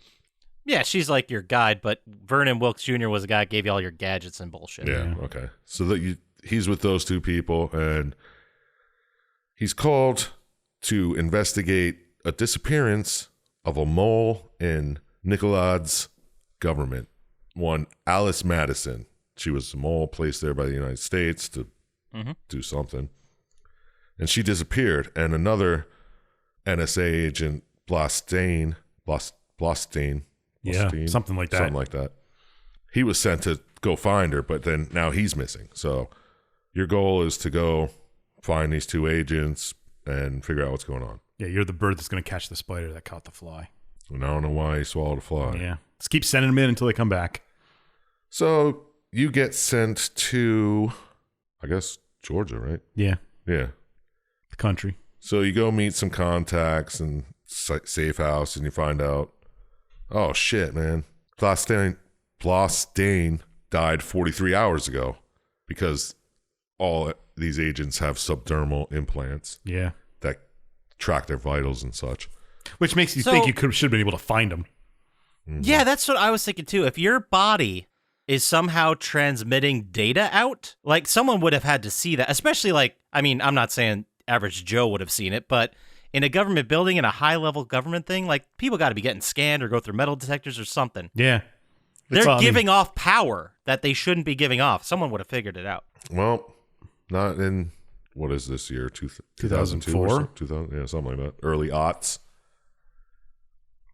Yeah, she's like your guide, but Vernon Wilkes Jr. was the guy that gave you all your gadgets and bullshit. Yeah. Okay. So he's with those two people, and he's called to investigate a disappearance of a mole in Nicolad's government. One, Alice Madison. She was a mole placed there by the United States to do something. And she disappeared. And another NSA agent, Blastane, Yeah, something like that. Something like that. He was sent to go find her, but then now he's missing. So your goal is to go find these two agents and figure out what's going on. Yeah, you're the bird that's going to catch the spider that caught the fly. And I don't know why he swallowed a fly. Yeah. Let's keep sending them in until they come back. So you get sent to, I guess, Georgia, right? Yeah. Yeah. The country. So you go meet some contacts and safe house, and you find out, oh shit, man, Blastane died 43 hours ago because all these agents have subdermal implants Yeah. that track their vitals and such. Which makes you So- think you should have been able to find them. Yeah, that's what I was thinking too. If your body is somehow transmitting data out, like someone would have had to see that, especially like, I mean, I'm not saying average Joe would have seen it, but in a government building, in a high-level government thing, like, people got to be getting scanned or go through metal detectors or something. Yeah. They're giving off power that they shouldn't be giving off. Someone would have figured it out. Well, not in, what is this year? 2002 2004? or 2000? Yeah, something like that. Early aughts.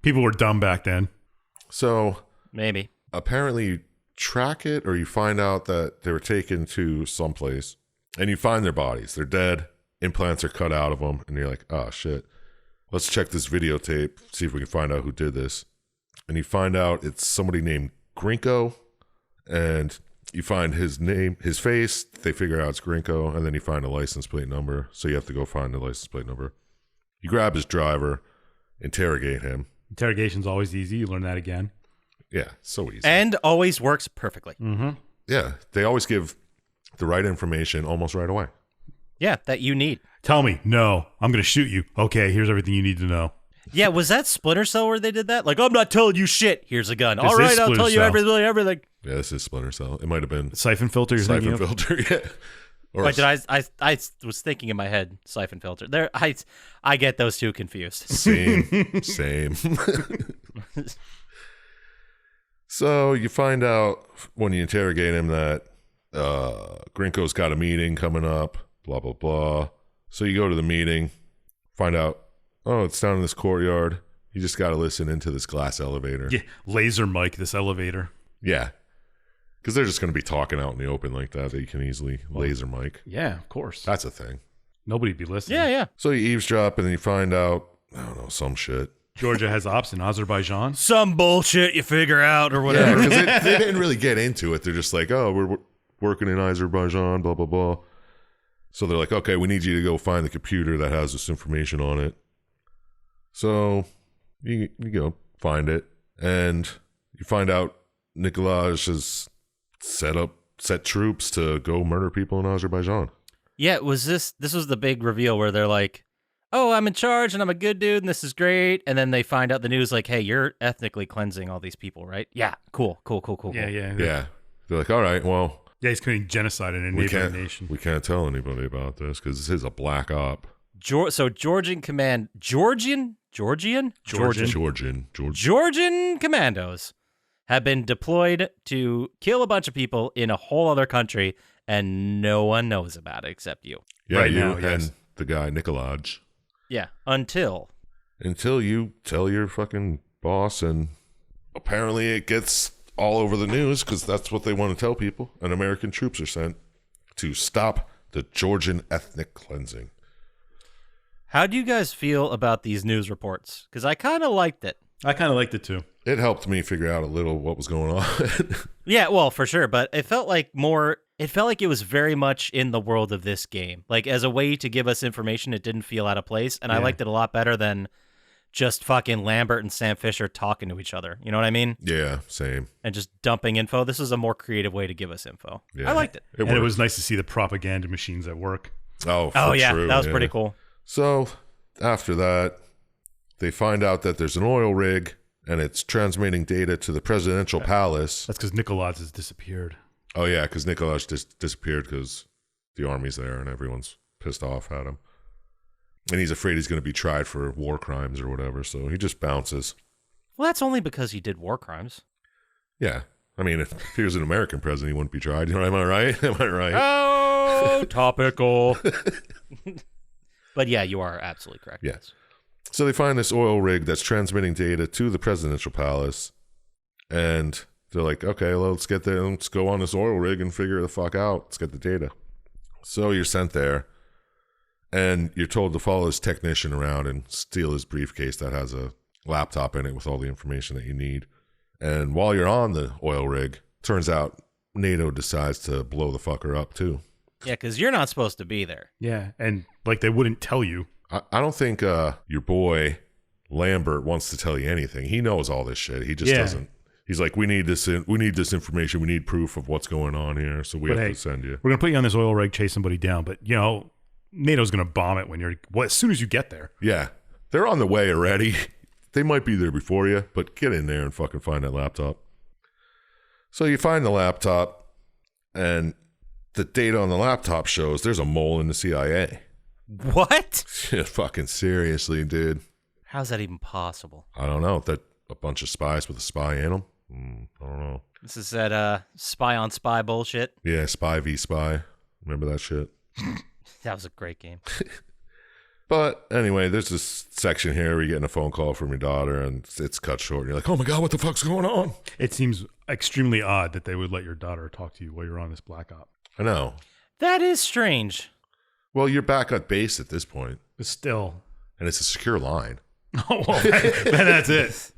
People were dumb back then. So Maybe. apparently you track it, or you find out that they were taken to someplace and you find their bodies. They're dead. Implants are cut out of them. And you're like, oh, shit. Let's check this videotape, see if we can find out who did this. And you find out it's somebody named Grinko. And you find his name, his face. They figure out it's Grinko. And then you find a license plate number. So you have to go find the license plate number. You grab his driver, interrogate him. Interrogation's always easy. You learn that again. Yeah, so easy. And always works perfectly. Mm-hmm. Yeah, they always give the right information almost right away. Yeah, that you need. Tell me. No. I'm going to shoot you. Okay, here's everything you need to know. Yeah, was that Splinter Cell where they did that? Like, I'm not telling you shit. Here's a gun. This All is right, I'll Splinter tell you Cell. everything. Yeah, this is Splinter Cell. It might have been Siphon filter you're thinking Siphon of? Filter, yeah. Or Wait, I was thinking in my head, Siphon Filter. There, I get those two confused. same. So you find out when you interrogate him that Grinko's got a meeting coming up, blah, blah, blah. So you go to the meeting, find out, oh, it's down in this courtyard. You just got to listen into this glass elevator. Yeah, laser mic this elevator. Yeah. Because they're just going to be talking out in the open like that. They can easily laser mic. Yeah, of course. That's a thing. Nobody'd be listening. Yeah. So you eavesdrop and then you find out, I don't know, some shit. Georgia has ops in Azerbaijan. Some bullshit you figure out or Yeah, whatever. because they didn't really get into it. They're just like, oh, we're working in Azerbaijan, blah, blah, blah. So they're like, okay, we need you to go find the computer that has this information on it. So you go find it, and you find out Nikolaj has set troops to go murder people in Azerbaijan. Yeah, this was the big reveal where they're like, oh, I'm in charge and I'm a good dude and this is great. And then they find out the news like, hey, you're ethnically cleansing all these people, right? Yeah, cool. Yeah. Yeah. They're like, all right, well, Yeah, he's committing genocide in a we neighboring can't nation. we can't tell anybody about this because this is a black op. So Georgian commandos have been deployed to kill a bunch of people in a whole other country, and no one knows about it except you. Yeah, Right you now, and yes. the guy Nikolaj. Yeah, until You tell your fucking boss, and apparently it gets all over the news because that's what they want to tell people. And American troops are sent to stop the Georgian ethnic cleansing. How do you guys feel about these news reports? Because I kind of liked it. I kind of liked it too. It helped me figure out a little what was going on. Yeah, well, for sure, but it felt like it was very much in the world of this game. Like, as a way to give us information, it didn't feel out of place, and I Yeah. liked it a lot better than just fucking Lambert and Sam Fisher talking to each other. You know what I mean? Yeah, same. And just dumping info. This is a more creative way to give us info. Yeah. I liked it. And it worked. was nice to see the propaganda machines at work. Oh Yeah, true, that was yeah. pretty cool. So after that, they find out that there's an oil rig and it's transmitting data to the presidential palace. That's because Nikolaj has disappeared. Oh yeah, because Nikolaj just disappeared because the army's there and everyone's pissed off at him. And he's afraid he's going to be tried for war crimes or whatever, so he just bounces. Well, that's only because he did war crimes. Yeah. I mean, if he was an American president, he wouldn't be tried. You know, am I right? Am I right? Oh, topical. But yeah, you are absolutely correct. Yes. So they find this oil rig that's transmitting data to the presidential palace, and they're like, okay, well, let's get there. Let's go on this oil rig and figure the fuck out. Let's get the data. So you're sent there, and you're told to follow this technician around and steal his briefcase that has a laptop in it with all the information that you need. And while you're on the oil rig, turns out NATO decides to blow the fucker up too. Yeah, because you're not supposed to be there. Yeah, and like they wouldn't tell you. I don't think your boy Lambert wants to tell you anything. He knows all this shit. He just doesn't. He's like, we need this information. We need proof of what's going on here, so we have to send you. We're gonna put you on this oil rig, chase somebody down, but you know, NATO's gonna bomb it as soon as you get there. Yeah, they're on the way already. They might be there before you, but get in there and fucking find that laptop. So you find the laptop, and the data on the laptop shows there's a mole in the CIA. What? Yeah, fucking seriously, dude. How's that even possible? I don't know. That a bunch of spies with a spy in them? I don't know. This is that spy on spy bullshit. Yeah, Spy v Spy. Remember that shit? That was a great game. But anyway, there's this section here where you're getting a phone call from your daughter and it's cut short. And you're like, oh my God, what the fuck's going on? It seems extremely odd that they would let your daughter talk to you while you're on this black op. I know. That is strange. Well, you're back at base at this point, But still. and it's a secure line. Oh, well, then that's it.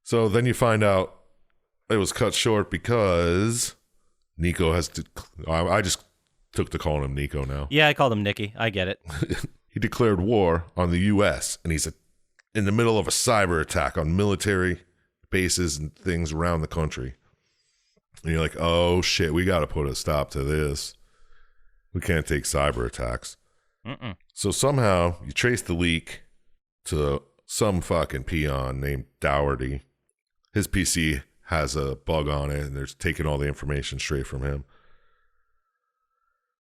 So then you find out it was cut short because Nico has to. I just took to calling him Nico now. Yeah, I called him Nicky. I get it. He declared war on the U.S., and he's in the middle of a cyber attack on military bases and things around the country. And you're like, oh shit, we got to put a stop to this. We can't take cyber attacks. Mm-mm. So somehow you trace the leak to some fucking peon named Dougherty. His PC has a bug on it, and they're taking all the information straight from him.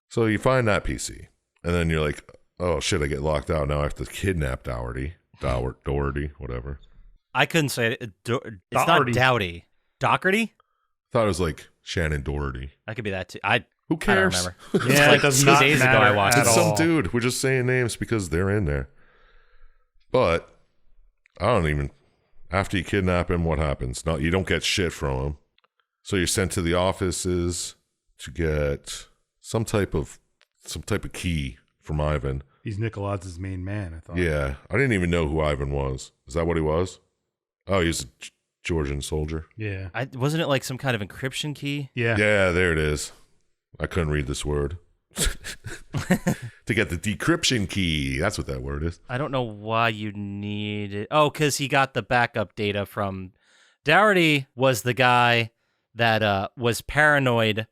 So you find that PC, and then you're like, oh shit, I get locked out. Now I have to kidnap Dougherty, whatever. I couldn't say it. It's not Dougherty. Dowdy. Doherty? Thought it was like Shannon Doherty. That could be that too. Who I don't cares? remember. Yeah, like it does 2 not days ago I matter watched at It's it. some all. dude. We're just saying names because they're in there. But I don't even. After you kidnap him, what happens? No, you don't get shit from him. So you're sent to the offices to get some type of key from Ivan. He's Nicolaz's main man, I thought. Yeah, I didn't even know who Ivan was. Is that what he was? Oh, he's a Georgian soldier. Yeah. Wasn't it like some kind of encryption key? Yeah. Yeah, there it is. I couldn't read this word. To get the decryption key. That's what that word is. I don't know why you need it. Oh, because he got the backup data from... Dougherty was the guy that was paranoid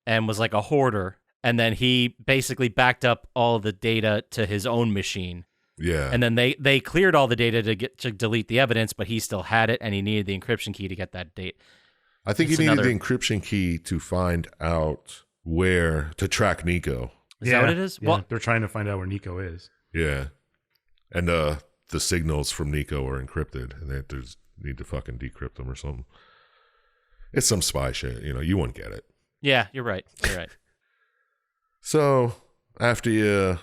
and was like a hoarder. And then he basically backed up all the data to his own machine. Yeah. And then they cleared all the data to delete the evidence, but he still had it, and he needed the encryption key to get that date. I think It's he needed another- the encryption key to find out where to track Nico. Is that what it is? Yeah. Well, They're trying to find out where Nico is. Yeah. And the signals from Nico are encrypted, and they need to fucking decrypt them or something. It's some spy shit, you wouldn't get it. yeah, you're right. You're right. So after you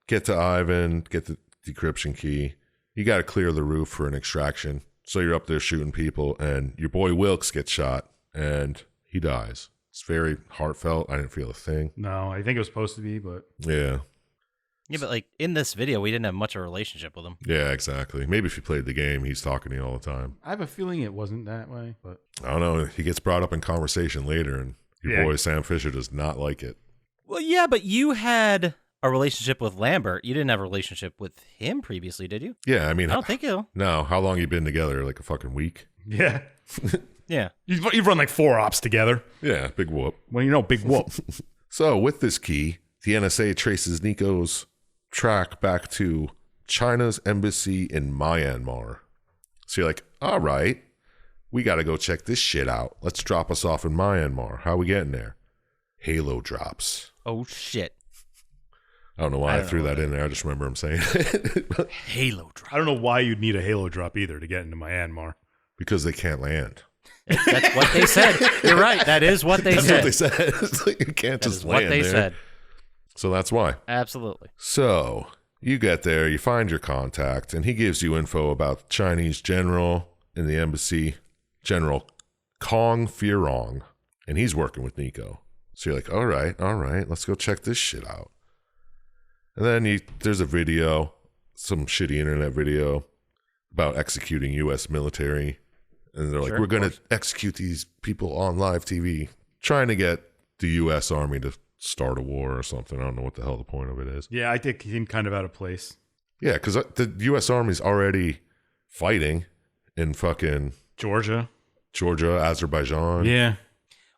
get to Ivan, get the decryption key, you got to clear the roof for an extraction. So you're up there shooting people, and your boy Wilkes gets shot, and he dies. It's very heartfelt. I didn't feel a thing. No, I think it was supposed to be, but Yeah. Yeah, but like in this video, we didn't have much of a relationship with him. Yeah, exactly. Maybe if you played the game, he's talking to you all the time. I have a feeling it wasn't that way. But I don't know. He gets brought up in conversation later, and your Yeah. boy Sam Fisher does not like it. Well, yeah, but you had a relationship with Lambert. You didn't have a relationship with him previously, did you? Yeah, I mean, I don't think so. no. How long you been together? Like a fucking week? yeah. Yeah. You've run like 4 ops together. Yeah, big whoop. Well, big whoop. So with this key, the NSA traces Nico's track back to China's embassy in Myanmar. So you're like, all right, we got to go check this shit out. Let's drop us off in Myanmar. How are we getting there? Halo drops. Oh, shit. I don't know why I don't threw know that what in there. I just remember him saying it. Halo drop. I don't know why you'd need a Halo drop either to get into Myanmar. Because they can't land. That's what they said. You're right. That is what they That's said. what they said. It's like, you can't That just is land what they there. said. So that's why. Absolutely. So you get there, you find your contact, and he gives you info about the Chinese general in the embassy, General Kong Firong, and he's working with Nico. So you're like, all right, let's go check this shit out. And then there's a video, some shitty internet video about executing U.S. military. And they're like, Sure, we're of going to course. execute these people on live TV, trying to get the U.S. Army to start a war or something. I don't know what the hell the point of it is. Yeah, I think he seemed kind of out of place. Yeah, because the U.S. Army's already fighting in fucking Georgia. Georgia, Azerbaijan. Yeah.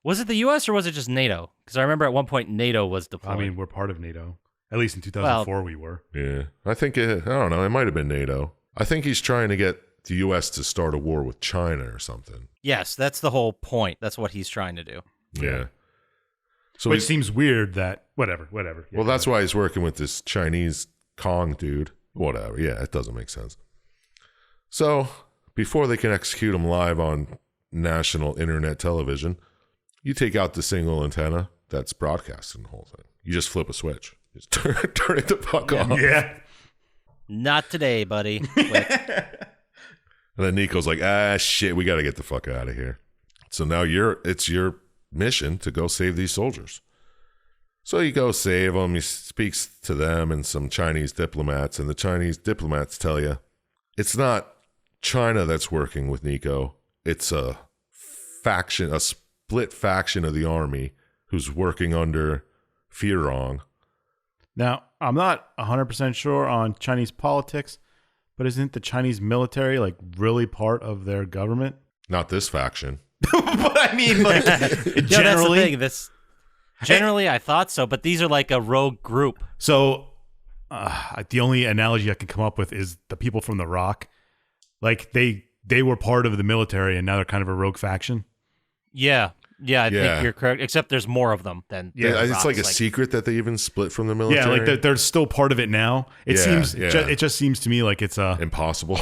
Was it the U.S. or was it just NATO? Because I remember at one point NATO was deployed. I mean, we're part of NATO. At least in 2004 we were. Yeah. I think, I don't know, it might have been NATO. I think he's trying to get the U.S. to start a war with China or something. yes, that's the whole point. That's what he's trying to do. Yeah. So Which seems weird that whatever. Yeah. well, that's why he's working with this Chinese Kong dude. Whatever. Yeah, it doesn't make sense. So before they can execute him live on national internet television, you take out the single antenna that's broadcasting the whole thing. You just flip a switch. Just turn it the fuck off. Yeah. Not today, buddy. Quick. And then Nico's like, shit, we got to get the fuck out of here. So now it's your mission to go save these soldiers. So you go save them. He speaks to them and some Chinese diplomats, and the Chinese diplomats tell you it's not China that's working with Nico. It's a split faction of the army who's working under Firong. Now, I'm not 100% sure on Chinese politics, but isn't the Chinese military like really part of their government? Not this faction. But I mean, like, Generally, generally, I thought so, but these are like a rogue group. So the only analogy I can come up with is the people from The Rock. Like they were part of the military, and now they're kind of a rogue faction. Yeah, I think you're correct. Except there's more of them than. It's like a secret that they even split from the military. Yeah, like they're still part of it now. It just seems to me like it's impossible.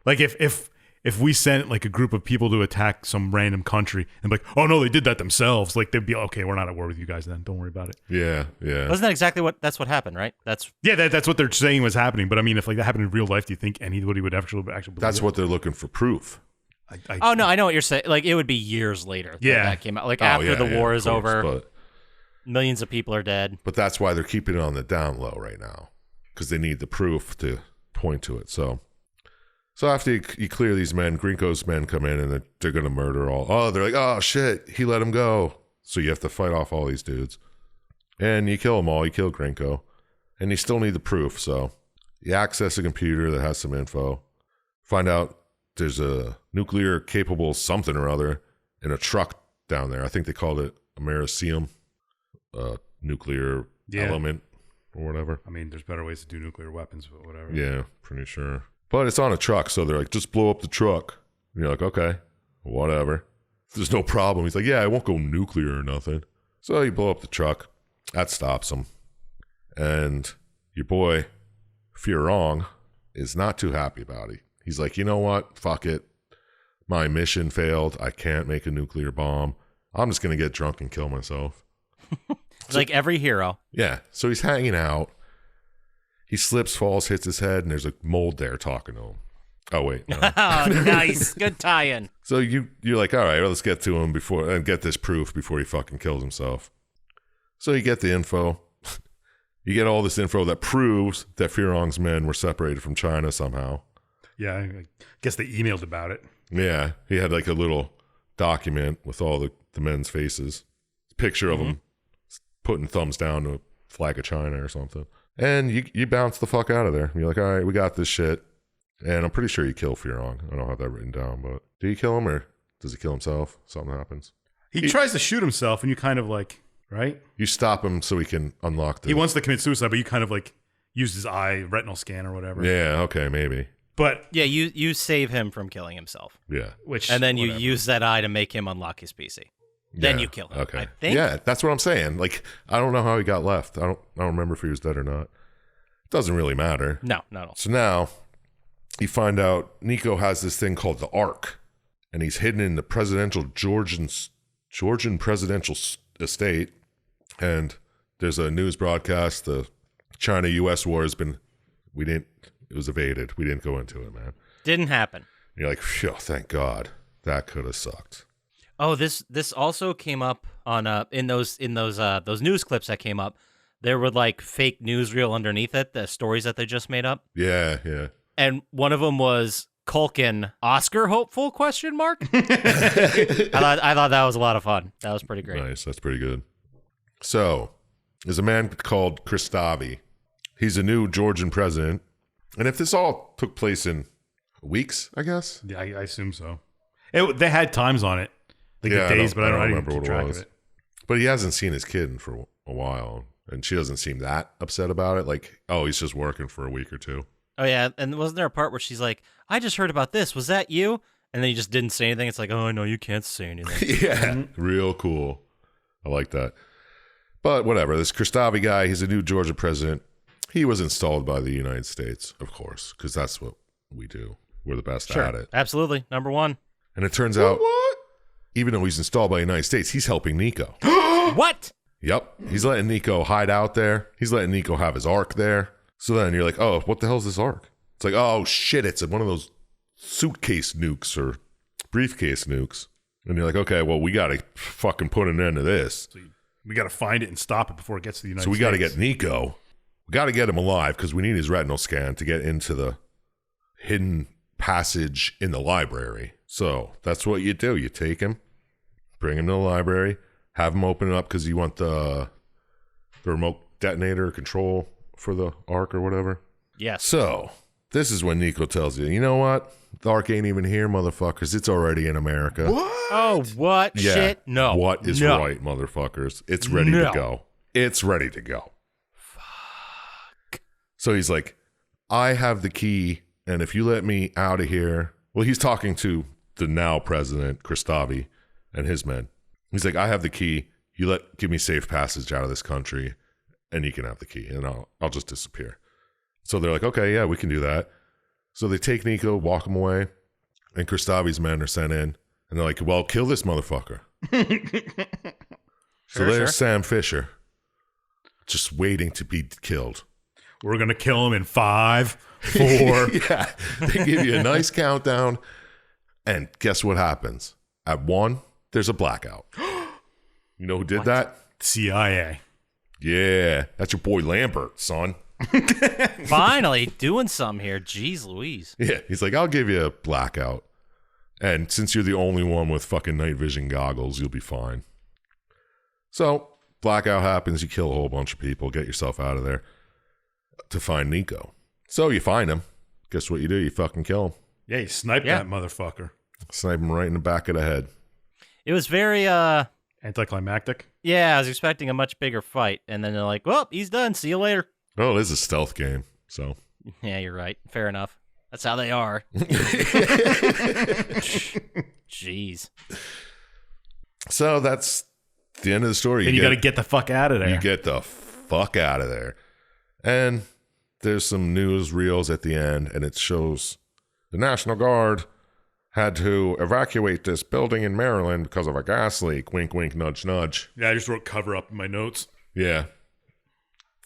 Like if we sent like a group of people to attack some random country and be like, oh no, they did that themselves. Like they'd be okay. We're not at war with you guys then. Don't worry about it. Yeah. Wasn't that exactly that's what happened, right? That's what they're saying was happening. But I mean, if like that happened in real life, do you think anybody would actually believe That's what they're looking for proof. Oh no, I know what you're saying. Like it would be years later. That came out. Like after the war is over, but millions of people are dead. But that's why they're keeping it on the down low right now, because they need the proof to point to it. So after you clear these men, Grinko's men come in and they're going to murder all. Oh, they're like, oh shit, he let him go. So you have to fight off all these dudes, and you kill them all. You kill Grinko, and you still need the proof. So you access a computer that has some info, find out there's a nuclear capable something or other in a truck down there. I think they called it Americium, nuclear element or whatever. I mean, there's better ways to do nuclear weapons, but whatever. Yeah, pretty sure. But it's on a truck, so they're like, just blow up the truck. And you're like, okay, whatever. There's no problem. He's like, yeah, I won't go nuclear or nothing. So you blow up the truck. That stops him. And your boy, Firong, is not too happy about it. He's like, you know what? Fuck it. My mission failed. I can't make a nuclear bomb. I'm just going to get drunk and kill myself. Like every hero. Yeah. So he's hanging out. He slips, falls, hits his head, and there's a mold there talking to him. Oh, wait. No. Oh, nice. Good tie-in. So you're like, all right, well, let's get to him and get this proof before he fucking kills himself. So you get the info. You get all this info that proves that Firong's men were separated from China somehow. Yeah, I guess they emailed about it. Yeah, he had like a little document with all the men's faces. Picture of them putting thumbs down to a flag of China or something. And you bounce the fuck out of there. You're like, all right, we got this shit. And I'm pretty sure you kill Firong. I don't have that written down, but do you kill him or does he kill himself? Something happens. He tries to shoot himself, and you kind of like, right? You stop him so he can unlock the... He wants to commit suicide, but you kind of like use his retinal scan or whatever. Yeah, okay, maybe. But yeah, you save him from killing himself. Yeah. And then you use that eye to make him unlock his PC. Then you kill him. Okay. I think. Yeah, that's what I'm saying. Like, I don't know how he got left. I don't remember if he was dead or not. It doesn't really matter. No, not at all. So now you find out Nico has this thing called the Ark, and he's hidden in the Georgian presidential estate. And there's a news broadcast. The China-U.S. war has been. It was evaded. We didn't go into it, man. Didn't happen. And you're like, phew, thank God. That could have sucked. Oh, this also came up on in those news clips that came up. There were like fake newsreel underneath it, the stories that they just made up. Yeah. And one of them was Culkin Oscar hopeful ? I thought that was a lot of fun. That was pretty great. Nice, that's pretty good. So, there's a man called Kristavi. He's a new Georgian president. And if this all took place in weeks, I guess? Yeah, I assume so. They had times on it. Like the days, but I don't remember what it was. But he hasn't seen his kid for a while. And she doesn't seem that upset about it. Like, oh, he's just working for a week or two. Oh, yeah. And wasn't there a part where she's like, I just heard about this. Was that you? And then he just didn't say anything. It's like, oh, no, you can't say anything. Yeah. Real cool. I like that. But whatever. This Kristavi guy, he's a new Georgia president. He was installed by the United States, of course, because that's what we do. We're the best at it. Absolutely. Number one. And it turns out, even though he's installed by the United States, he's helping Nico. What? Yep. He's letting Nico hide out there. He's letting Nico have his arc there. So then you're like, oh, what the hell is this arc? It's like, oh, shit, it's one of those suitcase nukes or briefcase nukes. And you're like, okay, well, we got to fucking put an end to this. So we got to find it and stop it before it gets to the United States. So we got to get Nico. We got to get him alive because we need his retinal scan to get into the hidden passage in the library. So that's what you do. You take him, bring him to the library, have him open it up because you want the remote detonator control for the arc or whatever. Yes. So this is when Nico tells you, you know what? The arc ain't even here, motherfuckers. It's already in America. What? Oh, what? Yeah. Shit? No. What is No. right, motherfuckers? It's ready to go. It's ready to go. Fuck. So he's like, I have the key, and if you let me out of here... Well, he's talking to the now president, Kristavi, and his men. He's like, I have the key. Give me safe passage out of this country, and you can have the key, and I'll just disappear. So they're like, okay, yeah, we can do that. So they take Nico, walk him away, and Kristavi's men are sent in, and they're like, well, kill this motherfucker. So there's Sam Fisher, just waiting to be killed. We're going to kill him in 5, 4. Yeah, they give you a nice countdown, and guess what happens? At 1, there's a blackout. You know who did that? CIA. Yeah, that's your boy Lambert, son. Finally, doing some here. Jeez Louise. Yeah, he's like, I'll give you a blackout. And since you're the only one with fucking night vision goggles, you'll be fine. So, blackout happens, you kill a whole bunch of people, get yourself out of there to find Nico. So you find him. Guess what you do? You fucking kill him. Yeah, you sniped that motherfucker. Snipe him right in the back of the head. It was very, Anticlimactic. yeah, I was expecting a much bigger fight. And then they're like, well, he's done. See you later. Oh, it is a stealth game, so. Yeah, you're right. Fair enough. That's how they are. Jeez. So that's the end of the story. And you got to get the fuck out of there. You get the fuck out of there. And there's some news reels at the end, and it shows the National Guard had to evacuate this building in Maryland because of a gas leak. Wink, wink, nudge, nudge. Yeah, I just wrote cover up in my notes. Yeah.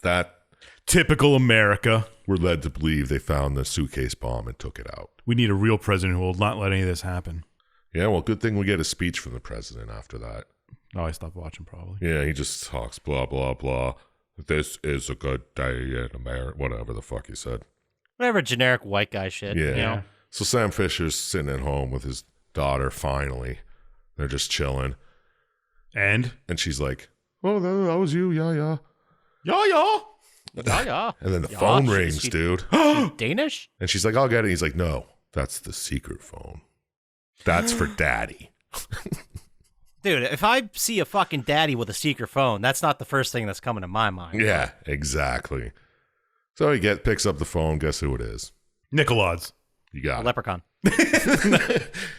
That Typical America. we're led to believe they found the suitcase bomb and took it out. We need a real president who will not let any of this happen. Yeah, well, good thing we get a speech from the president after that. Oh, I stopped watching probably. Yeah, he just talks blah, blah, blah. This is a good day in America. Whatever the fuck he said. Whatever generic white guy shit. Yeah. You know? So Sam Fisher's sitting at home with his daughter finally. They're just chilling. And? And she's like, oh, that was you. Yeah, yeah. Yeah, yeah. Yeah, yeah. And then the Yeah, phone she's- rings, she- dude. Danish? And she's like, I'll get it. He's like, no, that's the secret phone. That's for daddy. Dude, if I see a fucking daddy with a secret phone, that's not the first thing that's coming to my mind. Yeah, exactly. So he picks up the phone. Guess who it is? Nickelods. You A got it. leprechaun.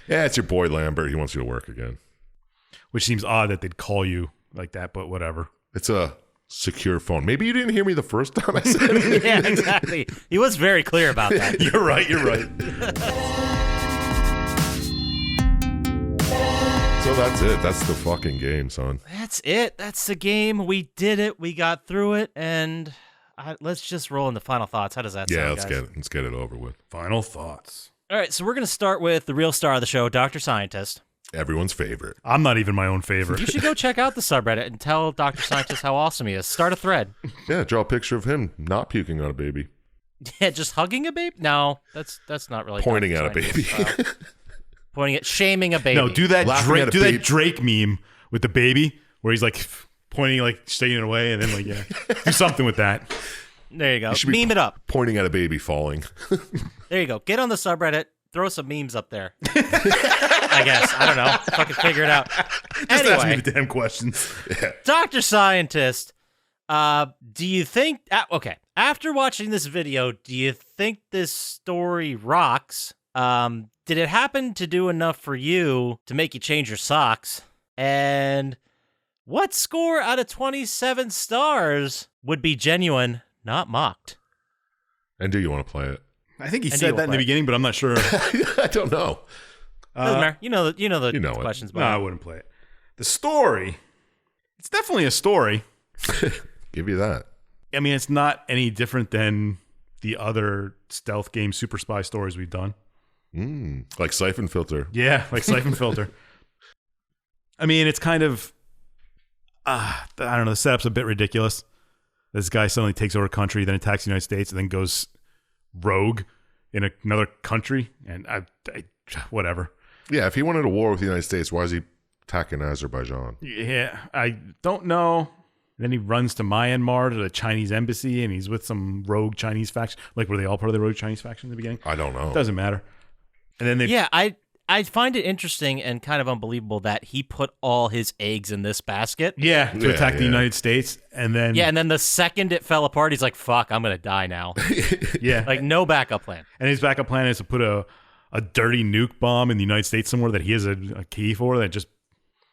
Yeah, it's your boy Lambert. He wants you to work again. Which seems odd that they'd call you like that, but whatever. It's a secure phone. Maybe you didn't hear me the first time I said it. Yeah, exactly. He was very clear about that. You're right, you're right. So that's it. That's the fucking game, son. That's it. That's the game. We did it. We got through it. And let's just roll into final thoughts. How does that Yeah, sound, let's get it over with. Final thoughts. All right, so we're going to start with the real star of the show, Dr. Syintist. Everyone's favorite. I'm not even my own favorite. You should go check out the subreddit and tell Dr. Syintist how awesome he is. Start a thread. Yeah, draw a picture of him not puking on a baby. Yeah, just hugging a baby? No, that's not really Pointing Dr. at a baby. Syintist style. Pointing at, shaming a baby. No, do that Laughing at a baby. Drake meme with the baby where he's like pointing, like staying it away, and then like do something with that. There you go. You should be Meme it up. Pointing at a baby falling. There you go. Get on the subreddit. Throw some memes up there. I guess. I don't know. Fucking figure it out. Just ask me Anyway, the damn questions. Dr. Syintist, do you think... okay. After watching this video, do you think this story rocks? Did it happen to do enough for you to make you change your socks? And What score out of 27 stars would be genuine, not mocked? And do you want to play it? I think he And said you'll that in the play it. beginning, but I'm not sure. I don't know. Doesn't matter. You know the you know it. questions. No, I wouldn't play it. The story, it's definitely a story. Give you that. I mean, it's not any different than the other stealth game Super Spy stories we've done. Like Siphon Filter. Yeah, like Siphon Filter. I mean, it's kind of, I don't know, the setup's a bit ridiculous. This guy suddenly takes over a country, then attacks the United States, and then goes rogue in another country, and whatever. Yeah, if he wanted a war with the United States, why is he attacking Azerbaijan? Yeah, I don't know. Then he runs to Myanmar to the Chinese embassy, and he's with some rogue Chinese faction. Like, were they all part of the rogue Chinese faction in the beginning? I don't know. Doesn't matter. And then they Yeah, I find it interesting and kind of unbelievable that he put all his eggs in this basket. to attack the United States, and then Yeah, and then the second it fell apart, he's like, fuck, I'm going to die now. yeah, Like, no backup plan. and his backup plan is to put a dirty nuke bomb in the United States somewhere that he has a key for, that just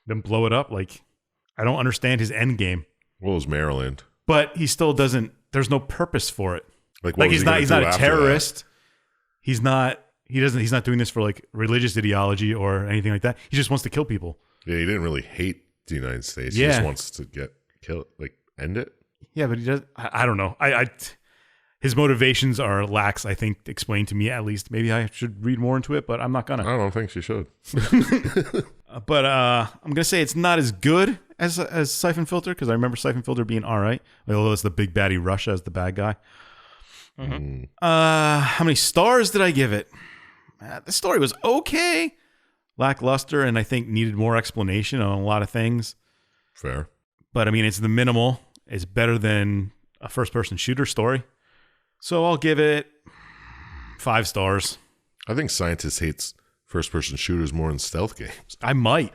then blow it up. Like, I don't understand his end game, What was Maryland? but he still doesn't. There's no purpose for it. What Like, was he's he not gonna he's do not a after terrorist. He's not. He's not doing this for like religious ideology or anything like that. He just wants to kill people. that? Yeah, he didn't really hate the United States. He Yeah. just wants to end it. Yeah, but he does. I don't know. His motivations are lax, I think, explained to me at least. Maybe I should read more into it, but I'm not I gonna. don't think she should. But I'm gonna say it's not as good as Siphon Filter, because I remember Siphon Filter being all right, although it's the big baddie Russia as the bad guy. How many stars did I give it? The story was okay, lackluster, and I think needed more explanation on a lot of things. Fair. But I mean, it's the minimal. It's better than a first-person shooter story, so I'll give it 5 stars. I think Syintist hates first-person shooters more than stealth games. I might.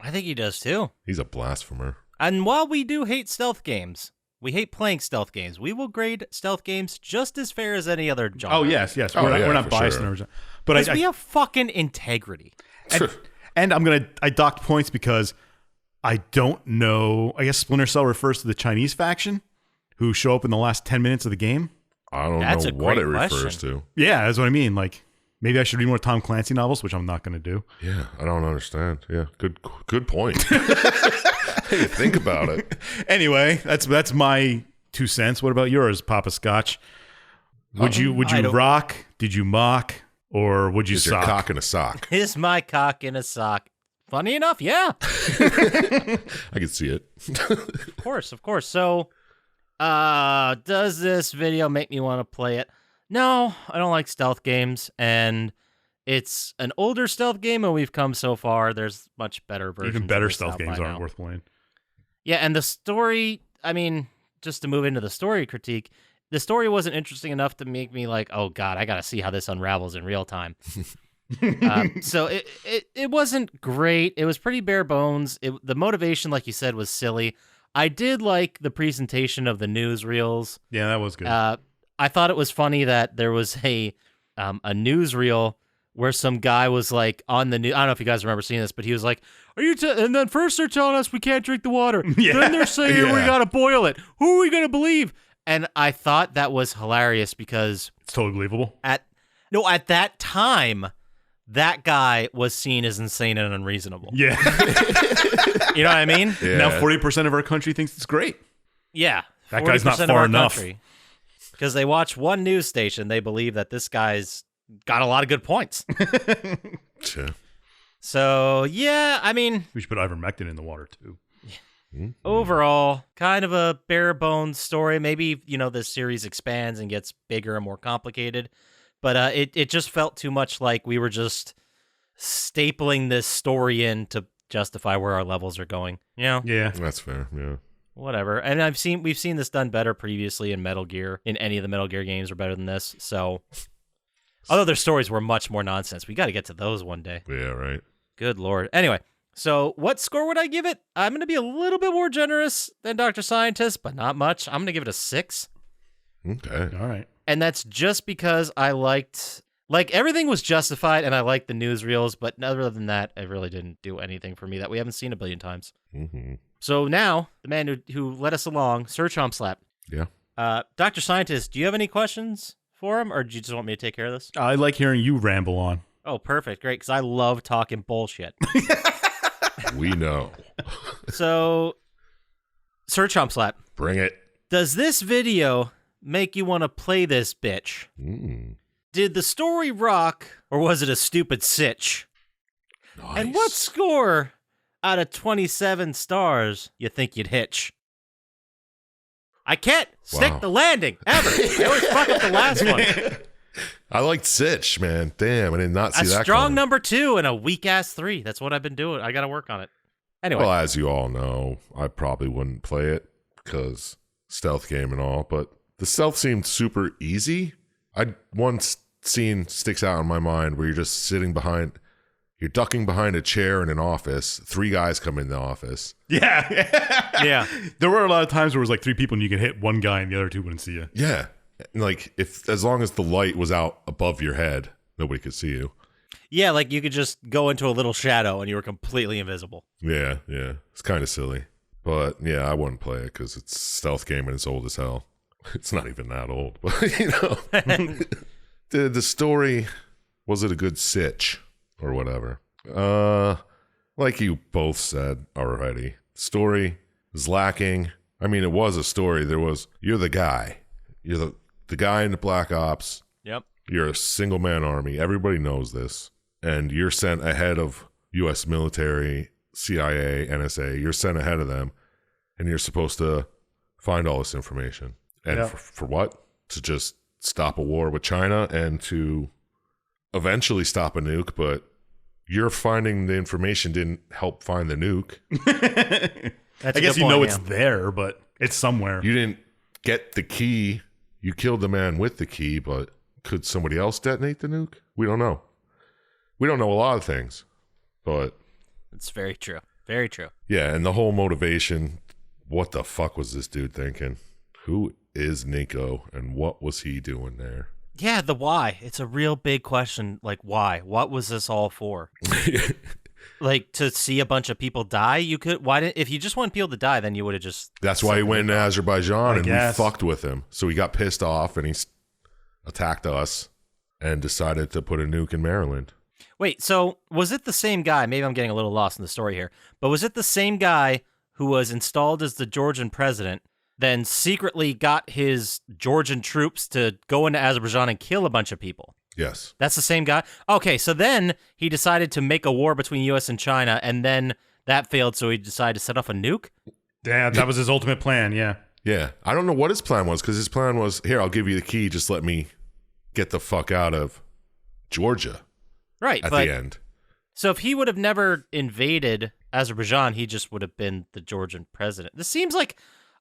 I think he does too. He's a blasphemer. And while we do hate stealth games, we hate playing stealth games. We will grade stealth games just as fair as any other genre. Oh yes. Oh, We're yeah, not for biased sure. in our, but Because we have fucking integrity. and I docked points because I don't know. I guess Splinter Cell refers to the Chinese faction who show up in the last 10 minutes of the game. I don't That's know a what great it refers question. to. Yeah, that's what I mean. Like, maybe I should read more Tom Clancy novels, which I'm not going to do. Yeah, I don't understand. Yeah, good point. Hey, think about it. Anyway, that's my 2 cents. What about yours, Poppascotch? Would you I don't- rock? Did you mock? Or would you Is your sock? cock in a sock? Is my cock in a sock? Funny enough, yeah. I can see it. Of course. So, does this video make me want to play it? No, I don't like stealth games, and it's an older stealth game, and we've come so far. There's much better versions. Even better of this stealth out games by aren't now. worth playing. Yeah, and the story, I mean, just to move into the story critique, the story wasn't interesting enough to make me like, oh god, I gotta see how this unravels in real time. So it wasn't great. It was pretty bare bones. The motivation, like you said, was silly. I did like the presentation of the newsreels. Yeah, that was good. I thought it was funny that there was a newsreel where some guy was like on the news. I don't know if you guys remember seeing this, but he was like, "Are you?" And then first they're telling us we can't drink the water. Yeah. Then they're saying we Yeah. gotta boil it. Who are we gonna believe? And I thought that was hilarious because It's totally believable. at that time, that guy was seen as insane and unreasonable. Yeah. You know what I mean? Yeah. Now 40% of our country thinks it's great. Yeah. That guy's not 40% of far our enough. country. Because they watch one news station, they believe that this guy's got a lot of good points. Yeah. So, yeah, I mean, We should put ivermectin in the water too. overall, kind of a bare bones story. Maybe, this series expands and gets bigger and more complicated. But it just felt too much like we were just stapling this story in to justify where our levels are going. Yeah. That's fair. Yeah. Whatever. And we've seen this done better previously in Metal Gear. In any of the Metal Gear games are better than this. So, although their stories were much more nonsense, we got to get to those one day. Yeah. Right. Good lord. Anyway, so what score would I give it? I'm going to be a little bit more generous than Dr. Syintist, but not much. I'm going to give it a 6. Okay. All right. And that's just because I liked Like, everything was justified, and I liked the newsreels, but other than that, it really didn't do anything for me that we haven't seen a billion times. Mm-hmm. So now, the man who led us along, Sir Chump Slap. Yeah. Dr. Syintist, do you have any questions for him, or do you just want me to take care of this? I like hearing you ramble on. Oh, perfect. Great, because I love talking bullshit. We know. So, Sir Chump Slap, Bring it. does this video make you want to play this bitch? Mm. Did the story rock, or was it a stupid sitch? Nice. And what score out of 27 stars you think you'd hitch? I can't stick Wow. the landing, ever. I always fuck up the last one. I liked Sitch, man. Damn, I did not see A that strong coming. number 2 and a weak-ass 3. That's what I've been doing. I got to work on it. Anyway. Well, as you all know, I probably wouldn't play it because stealth game and all, but the stealth seemed super easy. One scene sticks out in my mind where you're just you're ducking behind a chair in an office. 3 guys come in the office. Yeah. Yeah. There were a lot of times where it was like 3 people and you could hit one guy and the other 2 wouldn't see you. Yeah. Like, as long as the light was out above your head, nobody could see you. Yeah, like you could just go into a little shadow and you were completely invisible. Yeah. It's kind of silly. But yeah, I wouldn't play it because it's stealth game and it's old as hell. It's not even that old, but you know. The story, was it a good sitch or whatever? Like you both said already, story is lacking. I mean, it was a story. You're the guy. You're the guy in the Black Ops. Yep. You're a single man army. Everybody knows this. And you're sent ahead of U.S. military, CIA, NSA. You're sent ahead of them. And you're supposed to find all this information. And Yeah. for what? To just stop a war with China and to eventually stop a nuke. But your finding the information didn't help find the nuke. That's I a guess good you know point, it's yeah. there, but it's somewhere. You didn't get the key. You killed the man with the key, but could somebody else detonate the nuke? We don't know. We don't know a lot of things, but It's very true. Very true. yeah, and the whole motivation, what the fuck was this dude thinking? Who is Nico and what was he doing there? Yeah, the why. It's a real big question. Like, why? What was this all for? Like, to see a bunch of people die? You could. Why didn't? If you just want people to die, then you would have just. That's why he went to Azerbaijan and guess. we fucked with him. So he got pissed off and he attacked us and decided to put a nuke in Maryland. Wait, so was it the same guy? Maybe I'm getting a little lost in the story here. But was it the same guy who was installed as the Georgian president, then secretly got his Georgian troops to go into Azerbaijan and kill a bunch of people? Yes. That's the same guy? Okay, so then he decided to make a war between U.S. and China, and then that failed, so he decided to set off a nuke? Yeah, that was his ultimate plan, yeah. Yeah. I don't know what his plan was because his plan was, here, I'll give you the key. Just let me get the fuck out of Georgia Right, at but the end. so if he would have never invaded Azerbaijan, he just would have been the Georgian president. This seems like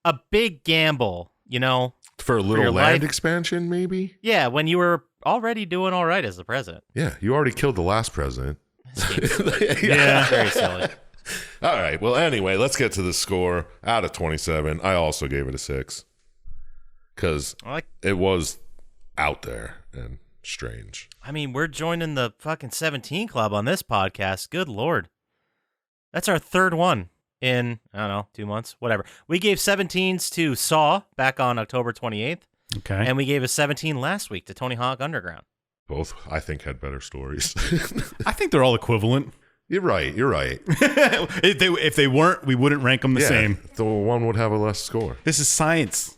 a big gamble, you know? For a little your land life. expansion, maybe? Yeah, when you were already doing all right as the president. Yeah. You already killed the last president. Yeah. Very silly. All right. Well, anyway, let's get to the score. Out of 27, I also gave it a 6 because it was out there and strange. I mean, we're joining the fucking 17 club on this podcast. Good Lord. That's our third one in, I don't know, 2 months, whatever. We gave 17s to Saw back on October 28th, Okay. and we gave a 17 last week to Tony Hawk Underground. Both, I think, had better stories. I think they're all equivalent. You're right. If they weren't, we wouldn't rank them the same. The one would have a less score. This is science.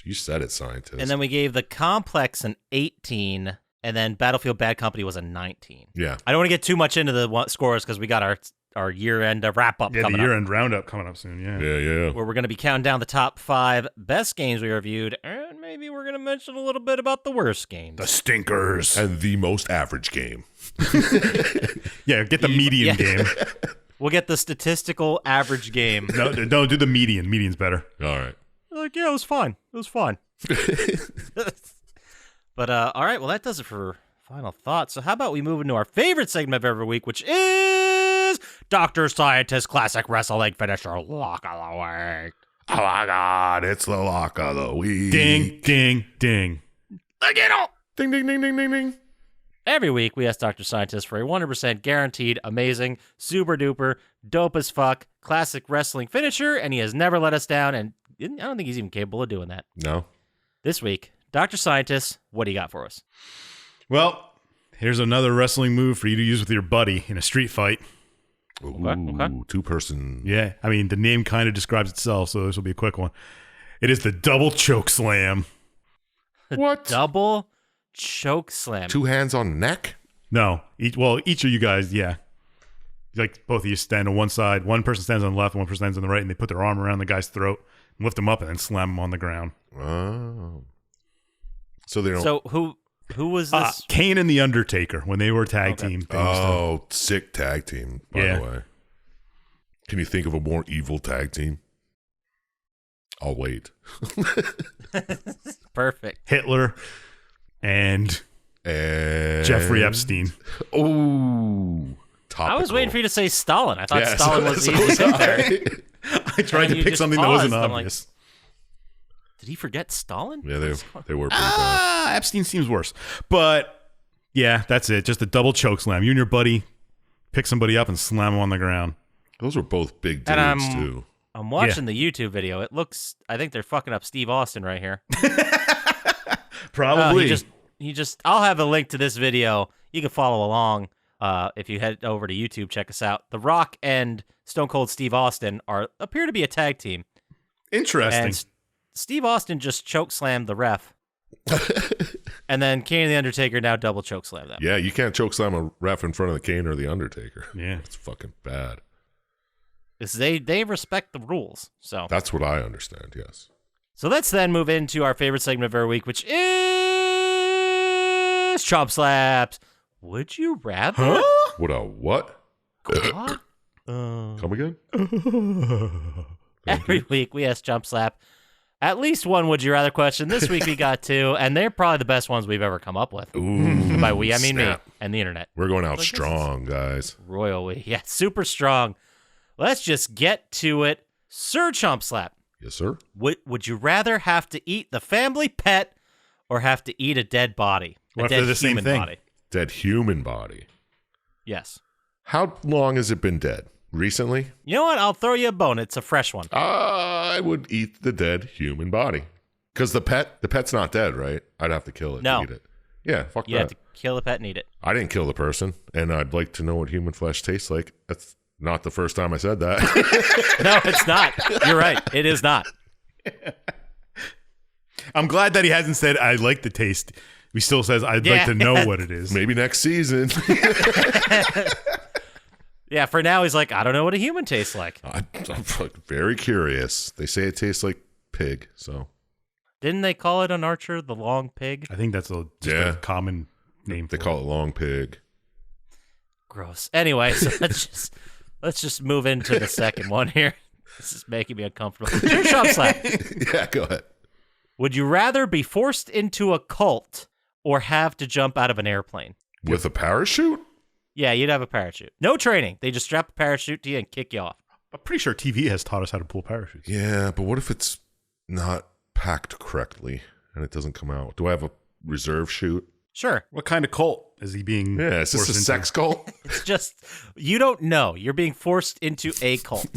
You said it, scientist. And then we gave the Complex an 18, and then Battlefield Bad Company was a 19. yeah. I don't want to get too much into the scores because we got our year-end wrap-up Yeah, coming the up, year-end roundup coming up soon, yeah. Yeah. where we're going to be counting down the top 5 best games we reviewed, and maybe we're going to mention a little bit about the worst games. The stinkers. And the most average game. Yeah, get the median game. We'll get the statistical average game. No, don't do the median. Median's better. All right. Like, yeah, it was fine. It was fine. But, all right, well, that does it for final thoughts. So how about we move into our favorite segment of every week, which is Dr. Syintist Classic Wrestling Finisher Lock of the Week. Oh my God, it's the lock of the week. Ding, ding, ding. Again, Ding, ding, ding, ding, ding, ding. Every week, we ask Dr. Syintist for a 100% guaranteed, amazing, super duper, dope as fuck, classic wrestling finisher, and he has never let us down, and I don't think he's even capable of doing that. No. This week, Dr. Syintist, what do you got for us? Well, here's another wrestling move for you to use with your buddy in a street fight. Ooh, Okay. 2-person. Yeah, I mean, the name kind of describes itself, so this will be a quick one. It is the double choke slam. What? Double choke slam. 2 hands on neck? No, each of you guys, yeah. Like, both of you stand on one side. One person stands on the left, one person stands on the right, and they put their arm around the guy's throat, and lift him up, and then slam him on the ground. Oh. So they don't. So who was this? Kane and The Undertaker, when they were tag team. They used to- Oh, sick tag team, by Yeah. the way. Can you think of a more evil tag team? I'll wait. Perfect. Hitler and And Jeffrey Epstein. Oh, I was waiting for you to say Stalin. I thought Yeah, Stalin so- was the so easiest hit there. I tried to you pick just something that wasn't paused. I'm like, obvious. Did he forget Stalin? Yeah, they were pretty bad. Epstein seems worse. But, yeah, that's it. Just a double choke slam. You and your buddy pick somebody up and slam them on the ground. Those were both big And dudes too. I'm watching the YouTube video. It looks, I think they're fucking up Steve Austin right here. Probably. He just, I'll have a link to this video. You can follow along if you head over to YouTube. Check us out. The Rock and Stone Cold Steve Austin appear to be a tag team. Interesting. And Steve Austin just choke slammed the ref. And then Kane and The Undertaker now double choke slam them. Yeah, you can't choke slam a ref in front of the Kane or the Undertaker. Yeah. It's fucking bad. Because they respect the rules. So That's what I understand. Yes. So let's then move into our favorite segment of every week, which is Chump Slaps. Would you rather? What a what? Huh? Come again? Every week we ask Chump Slap at least one would you rather question. This week we got 2, and they're probably the best ones we've ever come up with. Ooh, By we, I mean snap. me and the internet. We're going out Like, this strong, guys. Royal we. Yeah, super strong. Let's just get to it. Sir Chump Slap, Yes, sir. would you rather have to eat the family pet or have to eat a dead body? What A if they're dead the same human thing? body. Dead human body. Yes. How long has it been dead? Recently? You know what? I'll throw you a bone. It's a fresh one. I would eat the dead human body. Because the pet's not dead, right? I'd have to kill it No. to eat it. Yeah, fuck You that. have to kill the pet and eat it. I didn't kill the person, and I'd like to know what human flesh tastes like. That's not the first time I said that. No, it's not. You're right. It is not. I'm glad that he hasn't said, I like the taste. He still says, I'd like Yeah. to know what it is. Maybe next season. Yeah, for now, he's like, I don't know what a human tastes like. I'm fucking very curious. They say it tastes like pig, so. Didn't they call it on Archer the long pig? I think that's just Yeah. a common name They for call it long pig. Gross. Anyway, so let's just move into the second one here. This is making me uncomfortable. Sir Chump Slap. Yeah, go ahead. Would you rather be forced into a cult or have to jump out of an airplane? With a parachute? Yeah, you'd have a parachute. No training. They just strap a parachute to you and kick you off. I'm pretty sure TV has taught us how to pull parachutes. Yeah, but what if it's not packed correctly and it doesn't come out? Do I have a reserve chute? Sure. What kind of cult is he being Yeah, is this forced a into? sex cult? It's just, you don't know. You're being forced into a cult.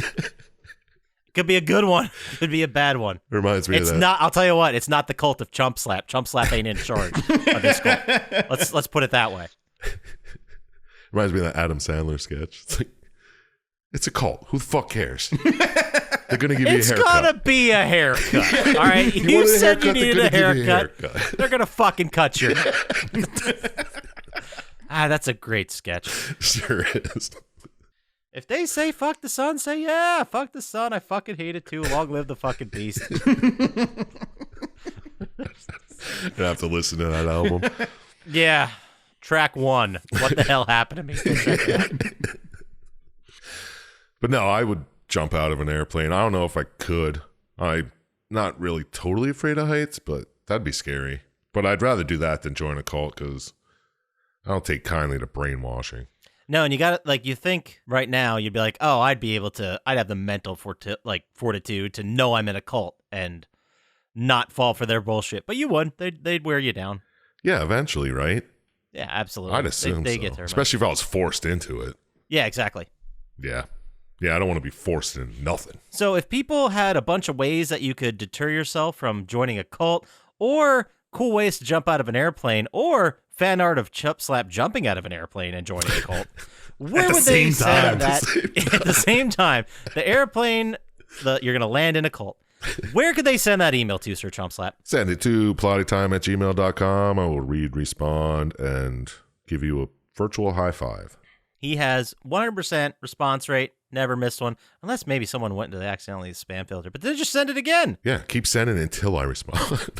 Could be a good one. Could be a bad one. Reminds me It's of that. not, I'll tell you what, it's not the cult of Chump Slap. Chump Slap ain't in charge of this cult. Let's put it that way. Reminds me of that Adam Sandler sketch. It's like, it's a cult. Who the fuck cares? They're going to give It's you a haircut. gonna be a haircut. All right, You you wanted a said you haircut, they're needed a gonna give you a haircut. haircut. They're gonna fucking cut you. That's a great sketch. Sure is. If they say fuck the sun, say yeah, fuck the sun. I fucking hate it too. Long live the fucking beast. I have to listen to that album. Yeah. Track 1. What the hell happened to me? Go check it out. But no, I would jump out of an airplane. I don't know if I could. I'm not really totally afraid of heights, but that'd be scary. But I'd rather do that than join a cult because I don't take kindly to brainwashing. No, and you got like you think right now you'd be like, oh, I'd have the mental fortitude to know I'm in a cult and not fall for their bullshit. But you would. They'd wear you down. Yeah, eventually, right? Yeah, absolutely. I'd assume they so. get their money. Especially if I was forced into it. Yeah, exactly. Yeah. Yeah, I don't want to be forced into nothing. So if people had a bunch of ways that you could deter yourself from joining a cult, or cool ways to jump out of an airplane, or fan art of Chump Slap jumping out of an airplane and joining a cult, where would they send that at the same time? The airplane, you're going to land in a cult. Where could they send that email to, Sir Chump Slap? Send it to plottytime@gmail.com. I will read, respond, and give you a virtual high five. He has 100% response rate, never missed one, unless maybe someone went into the accidentally spam filter. But then just send it again. Yeah, keep sending until I respond.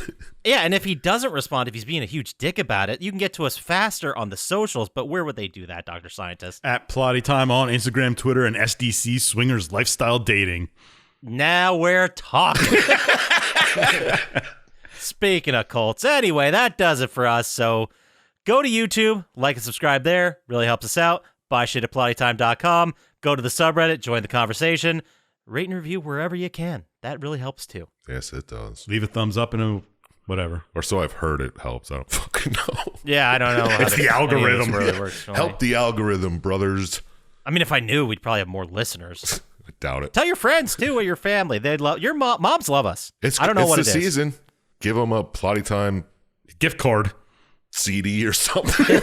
Yeah, and if he doesn't respond, if he's being a huge dick about it, you can get to us faster on the socials. But where would they do that, Dr. Scientist? At Plottytime on Instagram, Twitter, and SDC Swingers Lifestyle Dating. Now we're talking. Speaking of cults, anyway, that does it for us. So go to YouTube, like and subscribe there. Really helps us out. Buy shit at plottytime.com. Go to the subreddit, join the conversation. Rate and review wherever you can. That really helps too. Yes, it does. Leave a thumbs up and a whatever. Or so I've heard it helps. I don't fucking know. Yeah, I don't know. It's the algorithm. Really works for me. Help the algorithm, brothers. I mean, if I knew, we'd probably have more listeners. I doubt it. Tell your friends too, or your family. They'd love your moms love us. I don't know what it it's the is. season. Give them a Plottytime Gift card. CD or something.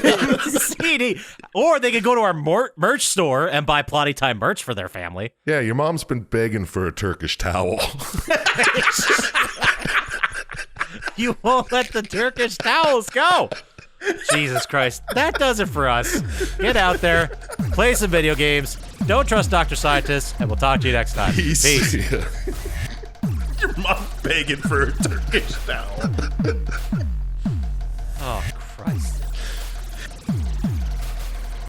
CD, or they could go to our merch store and buy Plottytime merch for their family. Yeah, your mom's been begging for a Turkish towel. You won't let the Turkish towels go. Jesus Christ. That does it for us. Get out there, play some video games, don't trust Dr. Scientist, and we'll talk to you next time. Peace. Your mom begging for a Turkish towel. Oh.